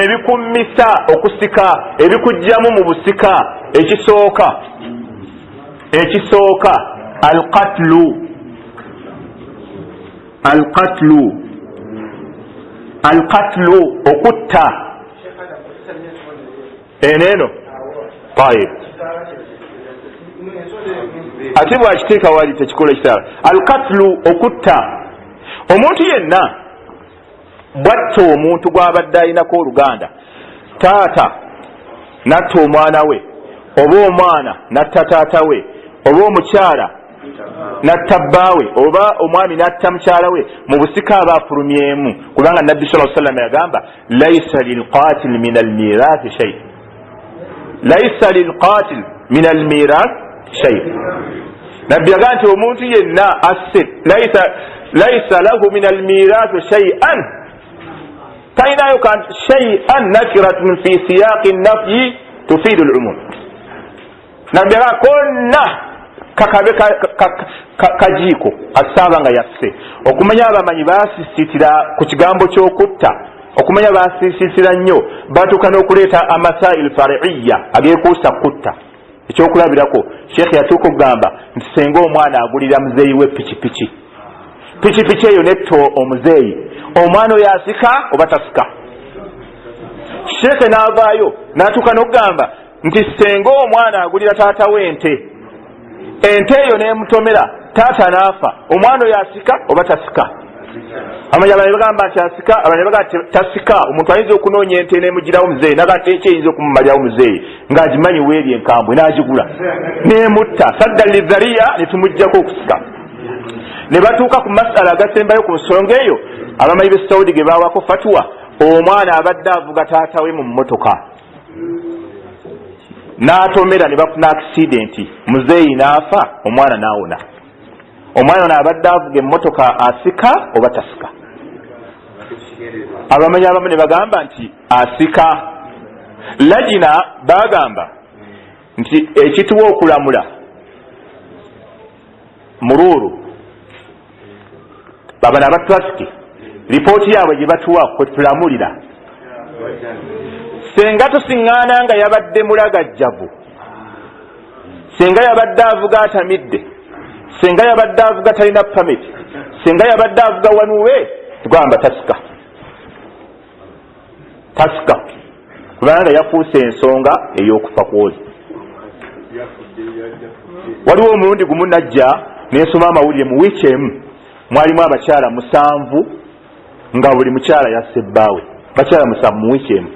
ebikummisa okusika, ebikugjamu mu busika. Ekisooka alqatlu okutta. Eneeno tayib ate bwakiteeka wali tekikola kitala. Alqatlu okutta, omuntu yenna bwatta omuntu gw'abadde alinako oluganda, taata natta omwana we, oba omwana natta taata we, oba omukyala natta bbaawe, oba omwami natta mukyala we, mu busika aba afulumyemu. Kubanga nabbi sallallahu alaihi wasallam yagamba laisa lilqatil min almirathi shay, laisa lilqatil min almirath shay. Nabbi yagamba nti omuntu yenna asse laisa lahu min almirathi shay'an, talinayo kanti shay'an nakiratun fi siyaqi nafyi tufidu al-umum. Nabbi yagamba konna kakabe kajiiko asaba nga yasse. Okumanya abamanyi basisitira ku kigambo ky'okutta, okumanya basisitira nnyo, batuuka n'okuleeta amasail far'iyya ageekuusa kutta. Ekyokulabirako sheekh yatuuka okugamba nti senga omwana agulira muzeeyi we pikipiki, pikipiki eyo netto omuzeeyi, omwana oyo asika oba tasika. Sheekh n'avaayo n'atuuka n'okugamba nti senga omwana agulira taata we ente, ente eyo nemutomera, taata naafa, omwana oyo asika oba tasika. Amanya abanye bagamba nti asika, abanye bagamba tasika. Omuntu ayinza okunoonya ente nemugirawo muzeeyi, naga nti eki eyinza okumumalirawo muzeeyi ng'agimanyi weeri enkambwe n'agigula nemutta. Sadda lidhariya netumuggyako okusika. Ne batuuka ku masala agasembayo ku nsonga eyo, abamanyi b'e Saudi ge baawako fatwa, omwana abadde avuga taata we mu mmotoka n'atomera ne bafuna accidenti, muzeeyi n'afa, omwana n'awona. Omwana ono abadde avuga emmotoka asika oba tasika? Abamanyi abamu ne bagamba nti asika. Lajina bagamba nti ekituwa okulamula muruuru babana aba traffic ripooti yaabwe gye batuwa kwe tulamulira senga tusiŋŋaana nga yabadde mulagajjavu senga yabadde avuga atamidde senga yabadde avuga talina pamit senga yabadde avuga wanuwe tugamba tasika kubanga yafuuse ensonga ey'okufa kwozi. Waliwo omulundi gumu najja nensoma amawulire mu wiiki emu mwalimu abakyala 7 nga buli mukyala yasse bbaawe bakyala 7 mu wiiki emu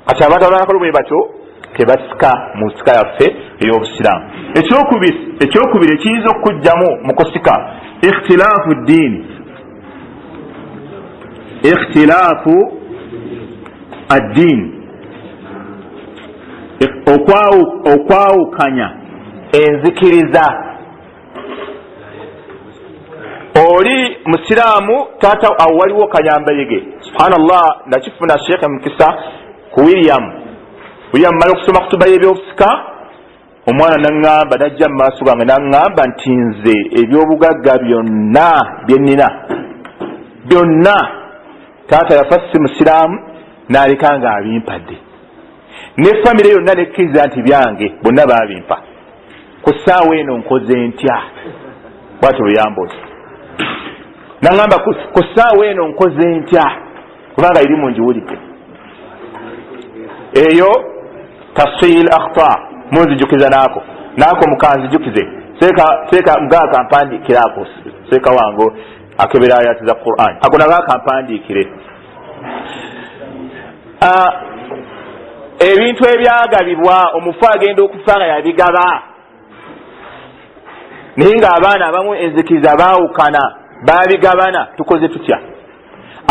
kati abantu abalakolo bwe batyo tebasika mu nsika yaffe ey'obusiraamu. Ekyokubiri ekiyinza okujjamu mu kusika ikhtilaafu ddiini ikhtilaafu addiini okwawukanya enzikiriza. Oli musiraamu taata awo waliwo kanyambayege subhanallah nakifuna sheekhe mukisa ku William mala okusoma kutuba y'ebyobusika omwana naŋŋamba najja mu maaso gange naŋŋamba nti nze ebyobugagga byonna byennina byonna taata yafa si musiraamu n'aleka nga abimpadde ne famire yonna nekkiriza nti byange bonna baabimpa ku ssaawa eno nkoze ntya bwatyo luyambozi naŋŋamba ku ssaawa eno nkoze ntya kubanga iri mungiwulidde eyo tafsil akhta munzijukiza naako mukanzijukize seeka mugaka mpandiikire ako seeka wange akebera ayati za Qur'an ako nagaka mpandiikire ebintu ebyagabibwa omufu agenda okufa nga yabigaba naye ng'abaana abamu enzikiriza baawukana babigabana tukoze tutya.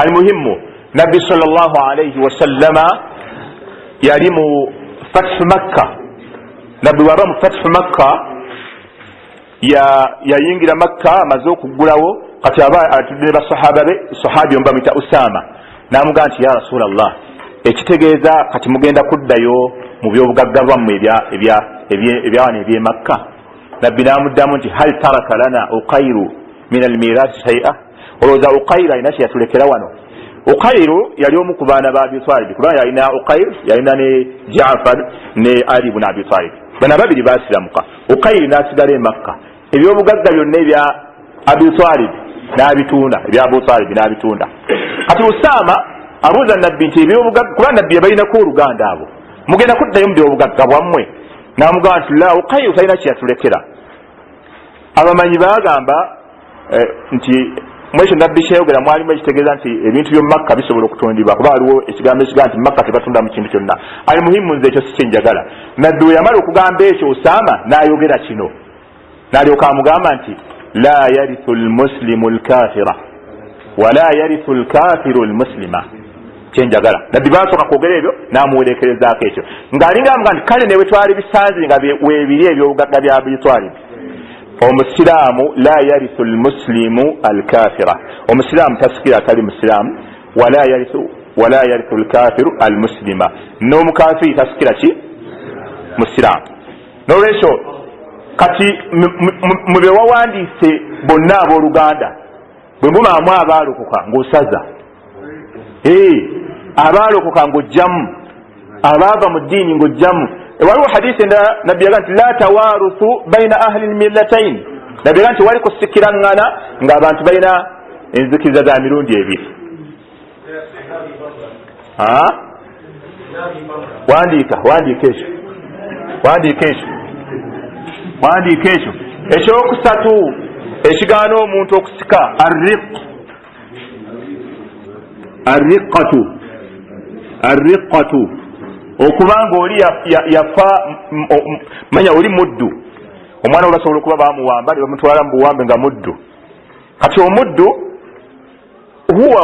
Almuhimu nabbi sallallahu alayhi wasallama yali mu fathu Makka. Nabbi waba mu fathu Makka yayingira Makka amaze okuggulawo kati aba atudde basahaba be sahabi omba mita Usama n'amugaa nti ya Rasulallah ekitegeeza kati mugenda kuddayo mu byobugagga bwammwe ebyawano eby'e Makka. Nabbi n'amuddamu nti hal taraka lana uqayru min almirasi shay'a olowooza uqayru alina kye yatulekera wano. Uqayru yali omu ku baana ba Abi Talib kubanga yalina Uqayr yalina ne Jaafar ne Ali ibn Abi Talib bana babiri baasiramuka. Uqayru n'asigala e Makka ebyobugagga byonna ebya Abi Talib n'abitunda ebya Abu Talib n'abitunda. Kati Usama abuuza Nabbi nti ebyobugagga kuba Nabbi yabalinako oluganda abo mugenda kuddayo mu byobugagga bwammwe n'amugamba nti la Uqayru talina kye yatulekera. Abamanyi bagamba nti mwekyo Nabbi kyeyogera mwalimu ekitegeeza nti ebintu by'omu Makka bisobola okutundibwa kuba waliwo ekigambo ekigaa nti Makka tebatunda mu kintu kyonna. Ali muhimu nze ekyo si kyenjagala. Nabbi we yamala okugamba ekyo Usama n'ayogera kino n'alyoka amugamba nti la yarithu almuslimu alkafira wala yarithu alkafiru almuslima. Kyenjagala Nabbi basooka kwogera ebyo n'amuwerekerezaako ekyo ng'alinga amuga nti kale newe twali bisanze nga weebiri ebyobugagga bya Abi Talib. Omusiraamu la yarithu almuslimu alkafira omusiraamu tasikira atali musiraamu wala yarithu alkafiru almuslima n'omukafiri tasikira ki musiraamu. N'olwekyo kati mube wawandiise bonna abooluganda bwe mubaamu abaalokoka ng'osaza abaalokoka ng'ojjamu abaava mu ddiini ng'ojjamu. Waliwo hadisi endala Nabbi yaga nti la tawaruthu baina ahli almillatayn. Nabbi yaga nti wali kusikirangana ng'abantu balina enzikiriza za mirundi ebiri. Wandiika ekyo ekyokusatu ekigaana omuntu okusika arriqatu okubanga oli yafa manya oli muddu omwana olasobola okuba bamuwamba ne bamutwala mu buwambe nga muddu. Kati omuddu huwa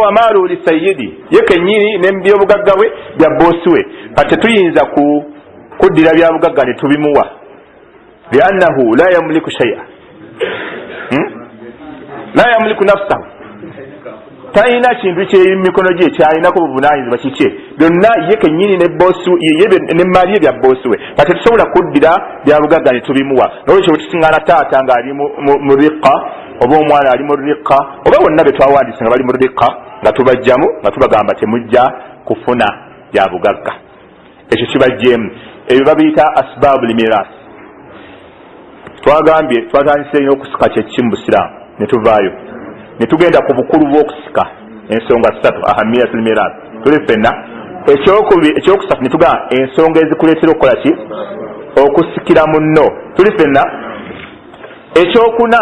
wa maalu li sayyidi ye kennyini n'ebyobugagga bwe bya boosi we. Kati tetuyinza kuddira byabugagga ne tubimuwa liannahu la yamliku shay'a la yamliku nafsahu talina kintu kyeri mu mikono gye kyalinako buvunaanyizibwa kikye byonna ye kennyini n'emmaali ye bya boosi we. Kati tetusobola kuddira byabugagga ne tubimuwa. Nolwekyo bwe tusiŋŋaana taata ng'ali mu riqa oba omwana ali mu riqa oba bonna betwawandise nga bali mu riqa nga tubajjamu nga tubagamba temujja kufuna bya bugagga ekyo kibajjeemu ebyo babiyita asbaabu limiras twagambye twatandise ino okusika kyeki mu busiraamu ne tuvaayo ne tugenda ku bukulu bw'okusika ensonga 3 ahamiyatu limiras tuli ffenna ekyokusatu ne tugamba ensonga ezikuleetera okukola ki okusikira munno tuli ffenna ekyokuna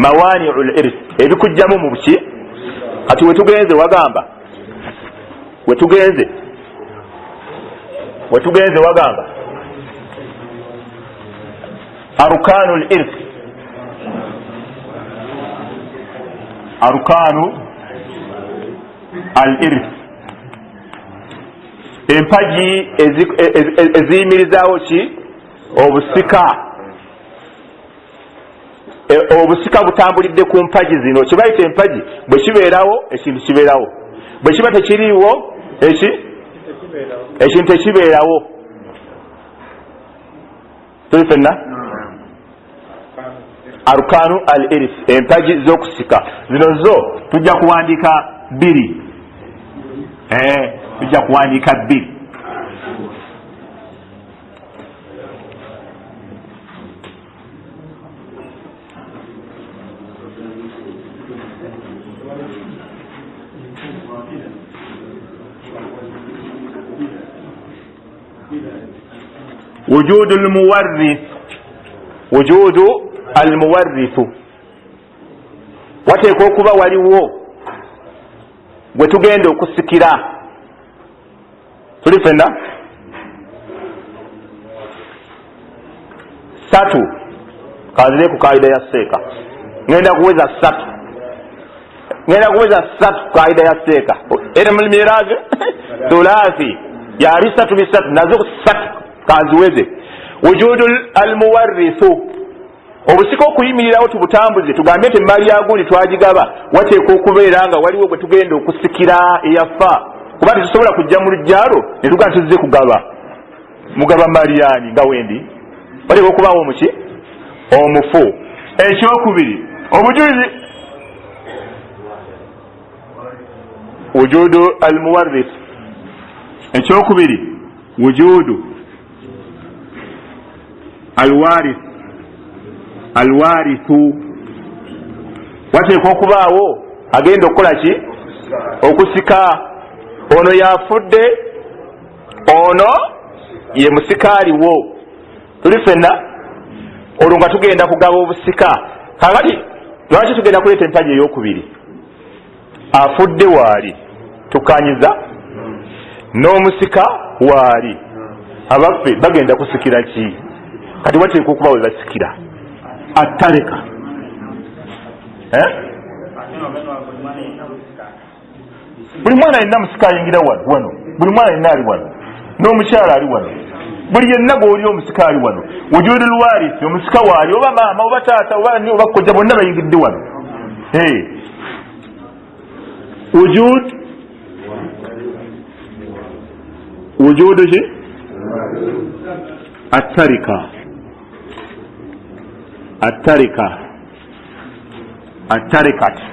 mawani'u l-irs ebikujjamu mu buki kati wetugenze wagamba wetugenze wagamba arkanu l-irs arkanu al-irs empaji eziyimirizaawo ki obusika obusika butambulidde ku mpaji zino kibayita empaji bwe kibeerawo ekintu kibeerawo bwe kiba tekiriiwo ekintu tekibeerawo tuli ffenna arkanu al iris empaji z'okusika zino zo tujja kuwandiika 2 tujja kuwandiika 2 وجود المورث wateekwa okuba waliwo gwe tugenda okusikira tuli ffenna 3 kanzire ku kaida ya seeka ngenda kuweza 3 kaida ya seeka ilmu mirazi thulathi yali 3 nazo 3 kanziweze wujudu almuwarrithu obusika okuyimirirawo tubutambuze tugambe nti emmali yagundi twagigaba wateekwa okubeera nga waliwo gwe tugenda okusikira eyafa kuba tetusobola kujja mu lujjalo ne tugaa tuzze kugaba mugaba maliyani nga wendi wateekwa okubaawo omuki omufu ekyokubiri obujulizi wujudu almuwarrithu ekyokubiri wujudu alwarithu wateekwa okubaawo agenda okukola ki okusika ono yafudde ono ye musikaaliwo tuli ffenna olwo nga tugenda kugaba obusika kakati lwaki tugenda kuleeta empaji eyokubiri afudde waali tukanyiza n'omusika waali abaffe bagenda kusikira ki kati wateekwa okuba we basikira attaleka buli mwana alina musika ayingira wano buli mwana alina ali wano n'omukyala ali wano buli yenna gwoli omusika ali wano wujudu lwarisi omusika waali oba maama oba taata oba ni oba kkojja bonna bayingidde wano wujudu ki attarikati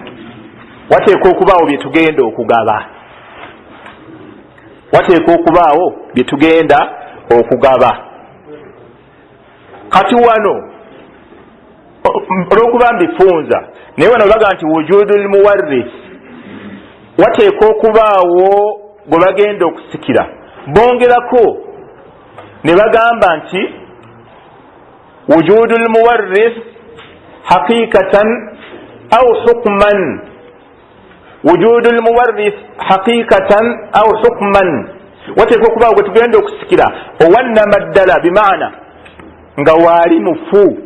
wateekwa okubaawo bye tugenda okugaba kati wano olwokuba mbifunza naye wano baga nti wujudu lmuwarris wateekwa okubaawo gwe bagenda okusikira bongerako ne bagamba nti wujudu lmuwarris haqiqatan au hukman wujudu lmuwarris haqiqatan au hukman wateekwa okubaawo gwe tugenda okusikira owannama ddala bimaana nga waali mufu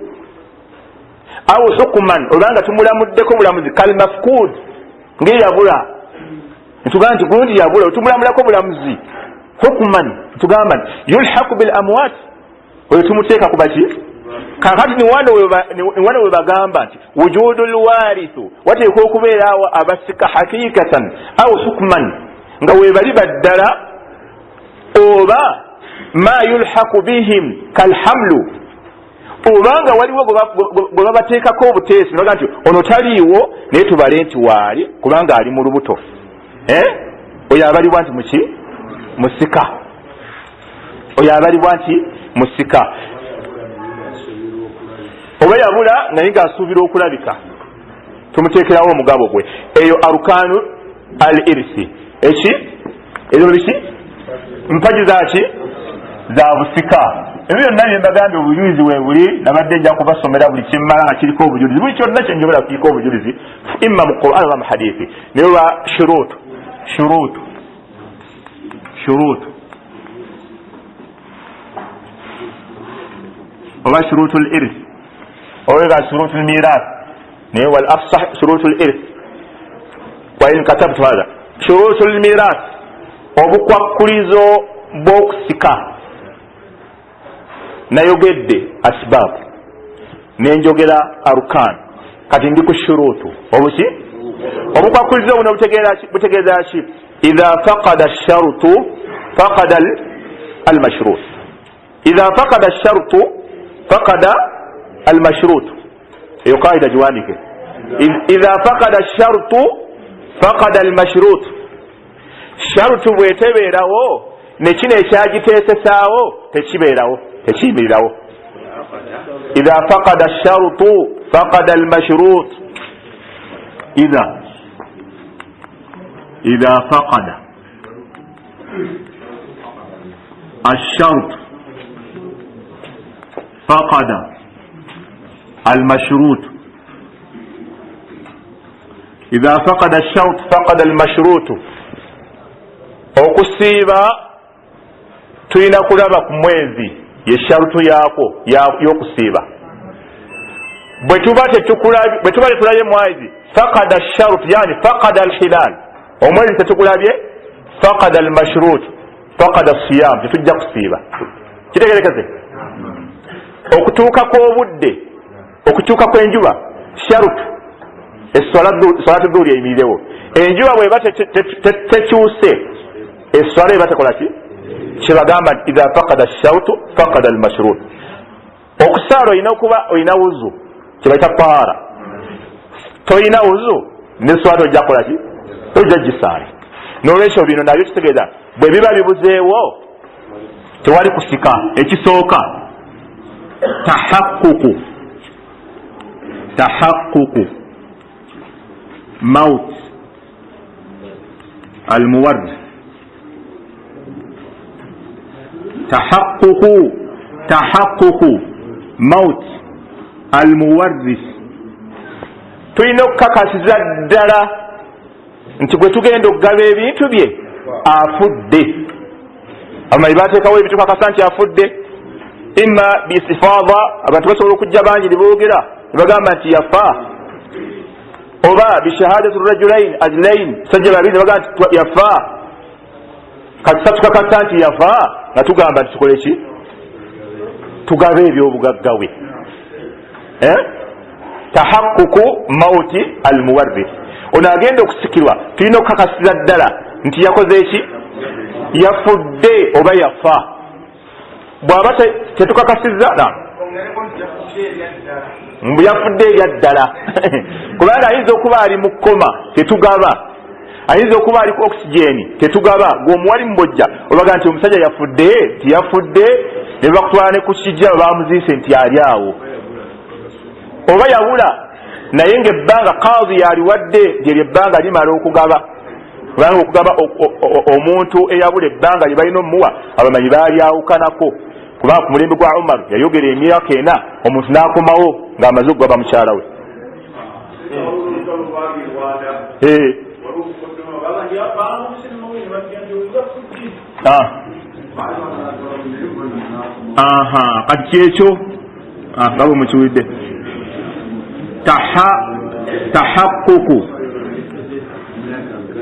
au hukman olwanga tumulamuddeko bulamuzi kalmafkud ngeyabula ntugamba nti gundi yabula otumulamulako bulamuzi hukman tugamba nti yulhaku bil amwat oyo tumuteeka kubaki kakati niwano we bagamba nti wujudu lwarithu wateekwa okubeeraawo abasika haqiqatan au hukman nga webali baddala oba ma yulhaku bihim kalhamlu obanga waliwo gwe babateekako obuteesi naga nti ono taliiwo naye tubale nti waali kubanga ali mu lubuto oyo abalibwa nti muki musika oyo abalibwa nti musika oba yabula naye ngaasuubira okulabika tumuteekerawo omugabo gwe eyo arukanu al irisi eki ezo biki mpagi zaki za busika ebyo byonna byembagambye obujulizi weebuli nabadde nja kubasomera buli kimmala nga kiriko obujulizi buli kyonna kyenjogera kiriko obujulizi imma mu quran oba mu hadithi naye olwa shuruutu oba shuruutu l irs oba shuruutu l miras naye wal afsah shuruutu l irs wain katabtu hadha shuruutu l miras obukwakkulizo bw'okusika nayogedde asbaabu nenjogera arukan kati ndi ku shuruutu obuki obukwakkulizo buno butegeeza ki idha faqada ash-shartu faqada al-mashrut idha faqada ash-shartu faqada al-mashrut eyo qaida jiwandike idha faqada ash-shartu faqada al-mashrut sharutu bwetebeerawo nekino ekyagiteesesaawo tekibeerawo tekiyimirirawo idha faqada ash-shartu faqada al-mashrut idha faqada ash-shart faqada al-mashrut idha faqada ash-shart faqada al-mashrut okusiiba tulina kulaba ku mwezi ye sharutu yaako y'okusiiba bwe tuba tetulabye mwezi faqada ash-shart yani faqada al-hilal omwezi tetukulabye faqada al-mashrut faqada as-siyam tetujja kusiiba kitegerekeze okutuuka kw'obudde okutuuka kw'enjuba sharutu eswalatu dhuuli eyimirirewo enjuba bweba tekyuse eswala eba tekola ki kyebagamba nti idha faqada ash-shawtu faqada al-mashrut okusaala olina okuba olina wuzu kyebaita tahara tolina wuzu neswala ojja kukola ki ojja gisaala nolwekyo bino nabyo kitegeeza bwe biba bibuzeewo tewali kusika ekisooka tahaqququ maut al-muwarris tahaqququ maut al-muwarris tulina okukakasiza ddala nti gwe tugenda okugaba ebintu bye afudde abamanyi bateekawo ebitukakasa nti afudde imma biistifada abantu basobola okujja bangi niboogera nebagamba nti yafa oba bishahadatu rajulain ajlain sajja babiri nebagamba nti yafa kati satukakasa nti yafa nga tugamba nti tukole ki tugabe ebyobugagga bwe tahaqququ mauti al-muwarris ono agenda okusikirwa tulina okukakasiza ddala nti yakoze eki yafudde oba yafa bw'aba tetukakasiza mbu yafudde eryaddala kubanga ayinza okuba ali mu kkoma tetugaba ayinza okuba ali ku oxygeni tetugaba gweomuwali mubojja obaga nti omusajja yafudde tiyafudde ne bakutwala ne ku kijja bamuziise nti ali awo oba yabula naye ngaebbanga kaadi yaliwadde lyeryo ebbanga limala okugaba kubanga okugaba omuntu eyabula ebbanga lye balina omuwa abamanyi balyawukanako kubanga ku mulembe gwa umaru yayogera emyaka 4 omuntu n'akomawo ng'amaze okugaba mukyala we kati kyekyo nga bwe mukiwulidde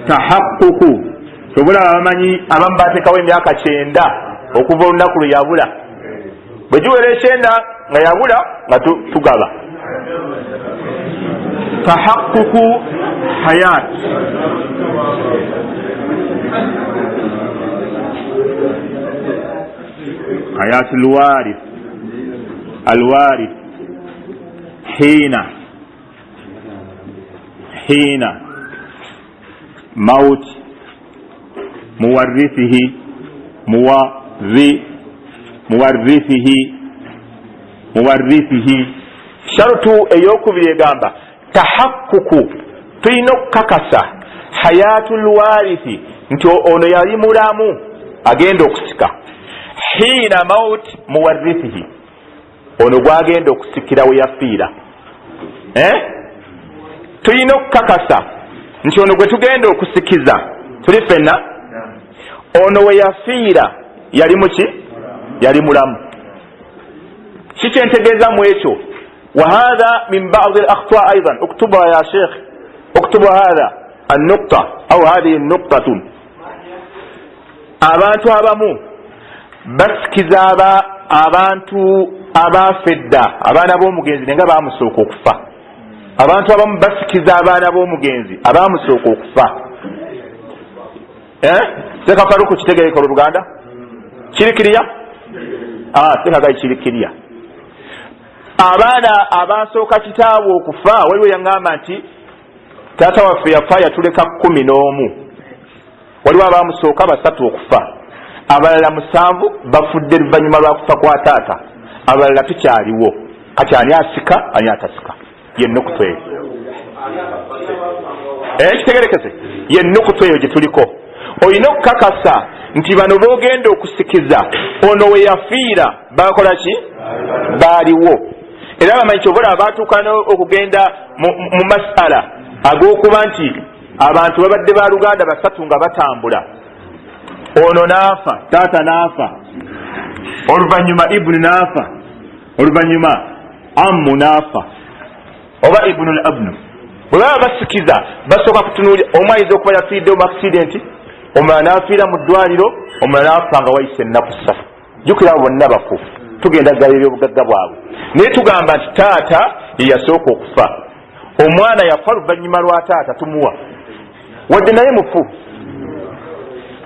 tahaqququ sobula abamanyi abamu bateekawo emyaka 9 okuva olunaku lwe yabula bwe giwera 9 nga yabula nga tugaba tahaqququ hayat hayat alwarith الوارث حين موت مورثه sharutu eyokubiri egamba tahakkuku tulina okukakasa hayatul warithi nti ono yali mulamu agenda okusika hina maut muwarrithihi ono gwagenda okusikira we yafiira tulina okukakasa nti ono gwe tugenda okusikiza tuli fenna ono we yafiira yali muki yali mulamu kikyentegeeza mu ekyo وهذا من بعض الأخطاء أيضا اكتبها يا شيخ اكتب هذا النقطة أو هذه النقطة abantu abamu basikiza abantu abafedda abaana b'omugenzi nenga bamusooka okufa abantu abamu basikiza abaana b'omugenzi abamusooka okufa sekafaruku kitegereka oluganda kirikiriya sekagai kirikiriya abaana abasooka kitaabwe okufa waliwo yaŋŋamba nti taata waffe yafa yatuleka 11 waliwo abamusooka 3 okufa abalala 7 bafudde luvannyuma lwa kufa kwa taata abalala tukyaliwo kati ani asika ani atasika yennukutu eyo kitegerekese yennukutu eyo gye tuliko olina okukakasa nti bano boogenda okusikiza ono we yafiira bakola ki baaliwo era bamanyi kyobola abatuuka okugenda mu masala ag'okuba nti abantu babadde ba luganda 3 nga batambula ono naafa taata naafa oluvannyuma ibuni naafa oluvannyuma ammu naafa oba ibunu l abnu bwe baba basikiza basooka kutunuulira omu ayinza okuba yafiiriddewo mu accidenti omulala naafiira mu ddwaliro omulala naafa nga wayise ennaku 3 jjukira abo bonna bafu tugenda ggalira obugagga bwabwe naye tugamba nti taata yeyasooka okufa omwana yafa luvannyuma lwa taata tumuwa wadde naye mufu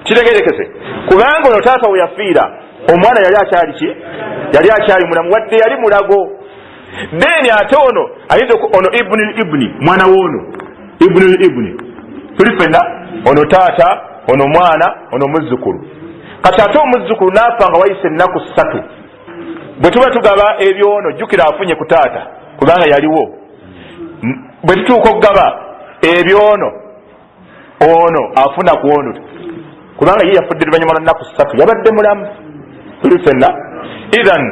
kitegerekese kubanga ono taata we yafiira omwana yali akyali ki yali akyali mulamu wadde yali mulago then ate ono ayinza ono ibuni mwana woono ibuni tuli fenna ono taata ono mwana ono muzzukulu kati ate omuzzukulu naafa nga wayise ennaku 3 bwe tuba tugaba ebyono jjukira afunye ku taata kubanga yaliwo bwe tutuuka okugaba ebyono ono afuna ku ono kubanga ye yafudde luvannyuma lwa nnaku 3 yabadde mulamu tuli fenna idhan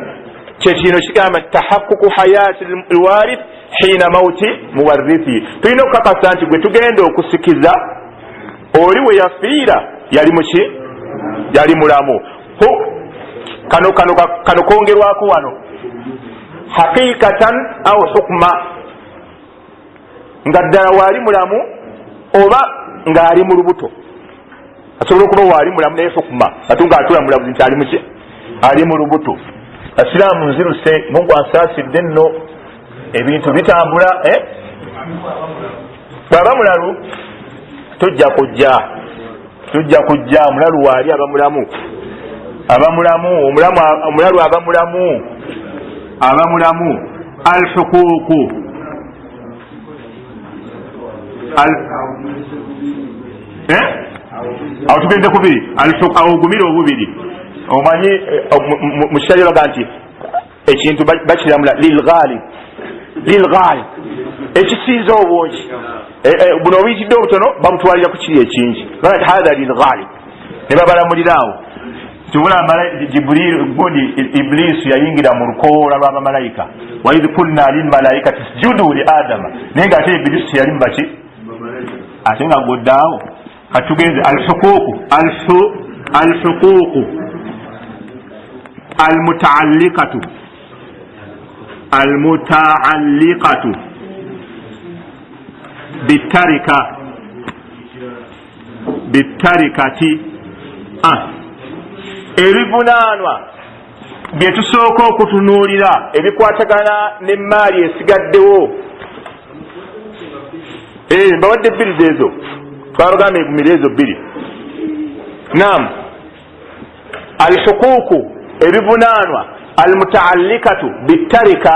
kyekino kigamba tahakkuku hayati lwarith hina mauti muwarrithi tulina okukakasa nti gwe tugenda okusikiza oli we yafiira yali muki yali mulamu kano kongerwako wano haqiqatan au hukma nga ddala waali mulamu oba ng'ali mu lubuto asobola okuba waali mulamu naye hukma ate ng'atula mulabuzi nti ali muki ali mu lubuto asiraamu nziruse mungu ansaasidde nno ebintu bitambula bw'aba mulalu tujja kujja mulalu waali abamulamu omulalu abamulamu alhuquuqu awo tugende kubiri awugumire obubiri omanyi mukitalyo baga nti ekintu bakiramula lilghalib ekisinza obungi buno obuyitidde obutono babutwalira ku kiri ekingi baati hatha lilghalib ne babalamuliraawo tubula jibril gundi iblisu yayingira mu lukoola lw'abamalayika waidh kulna lilmalaikati isjudu li adama naye nga ate iblisu yali mubaki ate nga goddaawo katugenze alhuquuqu almutaalliqatu bitarikati ebivunaanwa bye tusooka okutunuulira ebikwatagana n'emmaali esigaddewo mbawadde 2 zeezo twabagamba egumire ezo 2 nam alhuquuqu ebivunaanwa almutaallikatu bitarika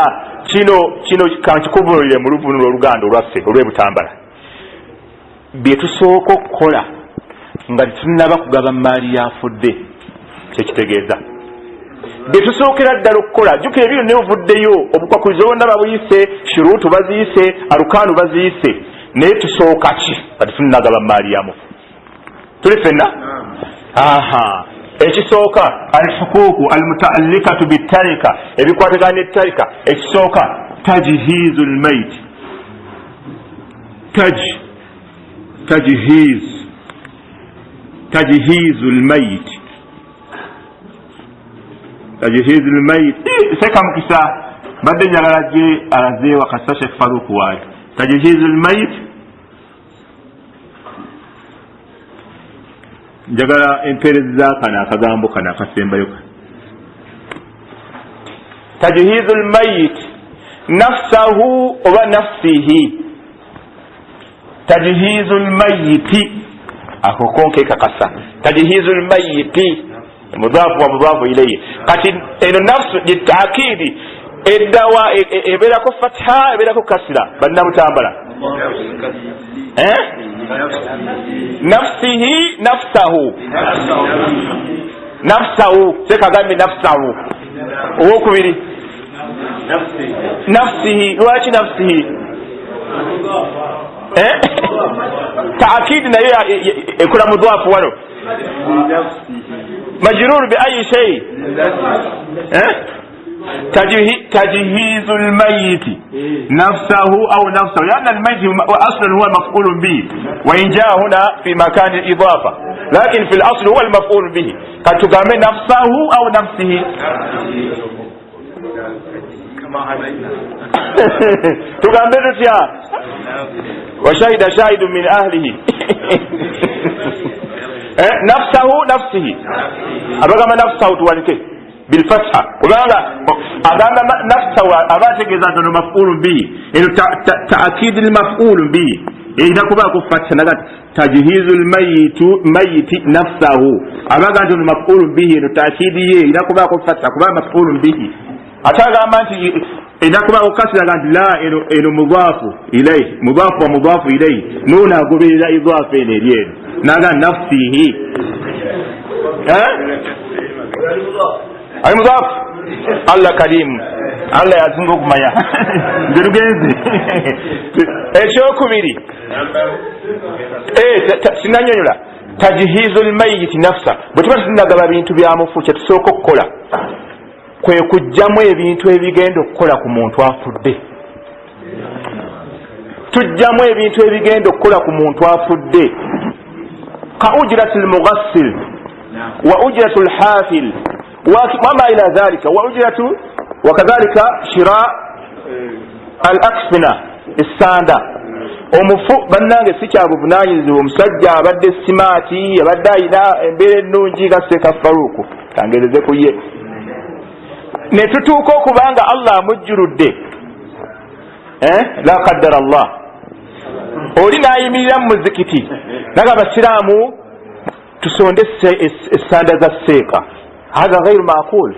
kino kankikubulire mu luvunulo oluganda olwaffe olw'ebutambala byetusooka okukola nga tetunaba kugaba maali yafudde kyekitegeeza byetusookera ddala okukola jjukira ebyo neovuddeyo obukwakkulizo bonna babuyise shuruutu baziyise arukaanu baziyise naye tusooka ki nga tetunagaba maali yamufu tuli fenna ekisooka alhuquuqu almutaallikatu bitarika ebikwatagana netarika ekisooka tajhiizu lmayit tajhiizu lmayit tajhiizu lmayit seka mukisa badde njagala gye alazeewa kasita Sheikh Faruq waali tajhiizu lmayit njagala empeereza kana akagambo kana akasembayo tajhiizu lmayit nafsahu oba nafsihi tajhiizu lmayiti ako konke kakasa tajhiizu lmayiti mudhaafu wa mudhaafu ilayhi kati eno nafsu litakidi eddawa ebeerako fatha ebeerako kasira bannamutambala nafsihi nafsahu sekagambe nafsahu owokubiri nafsihi lwaki nafsihi taakidi nayo ekola mudhaafu wano majrur bi ayi shay تجهيز الميت نفسه أو نفسه لأن الميت أصلا هو مفعول به وإن جاء هنا في مكان الإضافة لكن في الأصل هو المفعول به قد تقام نفسه أو نفسه تقام نفسها وشهد شاهد من أهله نفسه أبقى نفسه توانكي بالفتحة وبعد أدام نفسه أباتك إذا كان مفعول به إنه تأكيد المفعول به إذا كبا كفتح نقول تجهيز الميت نفسه أبقى كان مفعول به إنه تأكيد إذا كبا كفتح كبا مفعول به أتاقى أمانتي إذا كبا كسر لا إنه مضاف إليه مضاف ومضاف إليه نونا قبل إلى إضافين إليه نقول نفسه أي مضاف الله كريم الله يزنقك مايا جرغنزي اشوكو بيري سنانيولا تجهيز الميت نفسه بتبا sinagaba bintu byamufu kye tusooka okukola kwe kujjamu ebintu ebigenda okukola ku muntu afudde tujjamu ebintu ebigenda okukola ku muntu afudde ka ujratul mughassil wa ujratul hafil وما إلى ذلك وأجرة وكذلك شراء الأكفنة الساندة omufu bannange sikyabu bunanyiriza omusajja abadde simaati abadde ayina embeera ennungi gaseka Faruku tangereze ku ye ne tutuuka okubanga Allah amujjuludde la qaddara Allah oli n'ayimirira mu muzikiti naga abasiraamu tusonde essanda za seeka هذا غير معقول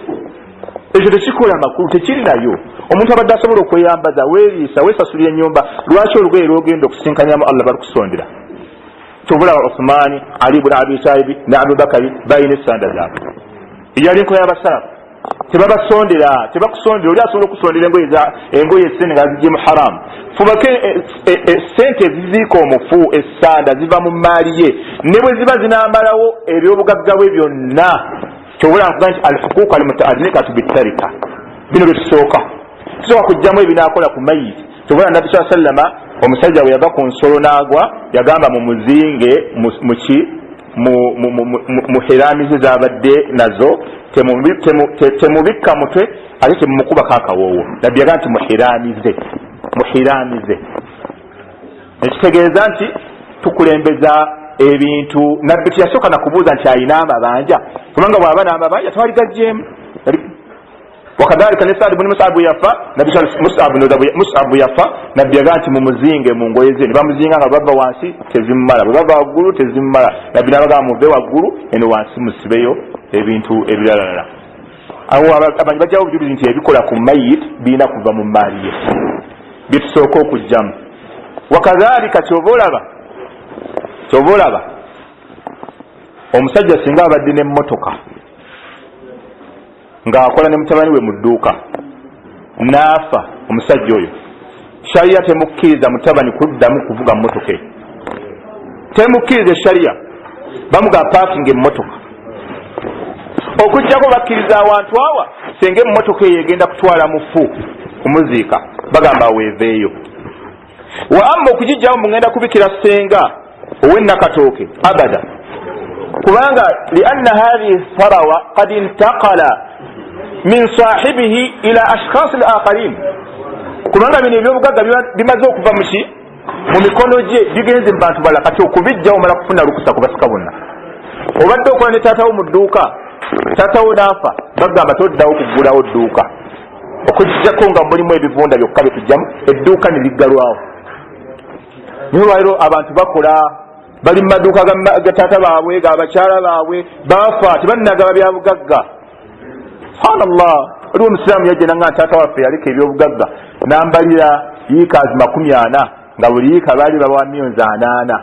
ekyo tekikola makulu tekirinayo omuntu abadde asobola okweyambaza weeriisa weesasulira ennyumba lwaki olugoye lwogenda okusinkanyamu Allah balukusondera tubula Uthmani Ali ibn Abi Talib ne Abubakari bayina essanda zaabwe eyali enkola y'abasalafu tebabasondera tebakusondera oli asobola okusondera engoye essene nga zigimu haramu fubake sente eziziika omufu essanda ziva mu maali ye ne bwe ziba zinamalawo ebyobugagga bwe byonna kyobula nkuga nti alhuquuq almutaallikatu bitarika bino byetusooka kujjamu ebinaakola ku mayiti kyobula nabbi saa sallama omusajja bwe yava ku nsolo n'agwa yagamba mu muzinge mu heraamize zabadde nazo temubikka mutwe ate temumukubako akawoowo nabbi yagamba nti muhiraamize ekitegeeza nti tukulembeza ebintu nabbi tiyasooka nakubuuza nti ayina amabanja kubanga bw'aba n'amabanja twali gajjeemu wakadhalika ne Saad ibn Mus'ab yafa nabbi Mus'ab yafa nabbi yagaa nti mumuzinge mu ngoye ze ne bamuzinga nga bava wansi tezimmala bwe bava waggulu tezimmala nabbi n'abagaa muve waggulu eno wansi musibeyo ebintu ebirala awo abanyi bajjawo obujulizi nti ebikola ku mayit birina kuva mu maali ye byetusooka okugjamu. Wakadhalika kyoba olaba omusajja singa abadde n'emmotoka ng'akola ne mutabani we mu dduuka n'afa, omusajja oyo shariya temukkiriza mutabani kuddamu kuvuga mmotoka eyo, temukkiriza shariya, bamuga paakinga emmotoka. Okujjako bakkiriza awantu awa senga emmotoka eyo egenda kutwala mufu kumuziika bagamba weeveeyo. Wa amma okugijjawo mugenda kubikira senga ow'ennakatooke abada, kubanga lianna hadhihi tharawa qad intaqala min sahibihi ila ashkhas al-akharin, kubanga bino ebyobugagga bimaze okuva mu mikono gye bigenze mu bantu balala, kati okubijjawo omala kufuna lukusa ku basika bonna. Obadde okola ne taatawo mu dduuka, taatawo n'afa, bagamba toddawo kuggulawo dduuka, okujjako nga mulimu ebivunda byokka bye tujjamu, edduuka ne liggalwawo. Naye lwaliro abantu bakola, bali mu maduuka ga taata baabwe, ga bakyala baabwe, baafa tebannagaba bya bugagga. Subhanallah, waliwo omusiraamu yajja nanga taata waffe yaleka ebyobugagga n'ambalira yiikaazi 40 nga buli yiika baali babawa $80,000.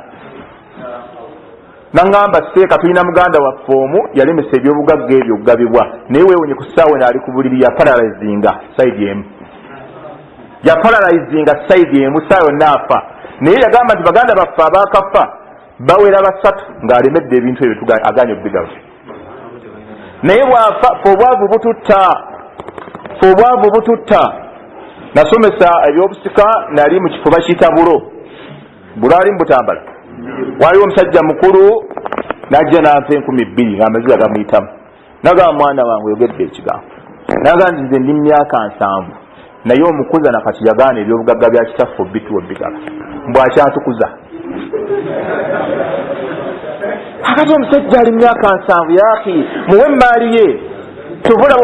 Nangamba seeka tulina muganda waffe omu yalemesa ebyobugagga ebyo okugabibwa, naye weewonye ku ssaawa naali ku buliri yapalalazinga sayidi emu, yapalalazinga sayidi emu, ssaawa yonna afa. Naye yagamba nti baganda baffe abaakafa bawera 3 ng'alemedde ebintu ebyo aganye okubigaba. Naye bwafa obwavu bututta. Nasomesa ebyobusika nali mu kifo bakiyita bulo ali mu Butambala. Waliwo omusajja mukulu najja n'ampa 20,000 ng'amaziga gamuyitamu. Nagamba mwana wange oyogedde ekigambo. Nagamba nti nze ndi myaka 7 naye omukuza nakati yagaana ebyobugagga bya kitaffe obituwa bigala mbwakyatukuza. Akati omusajja ali myaka 7 yaaki muwe emmaali ye tubula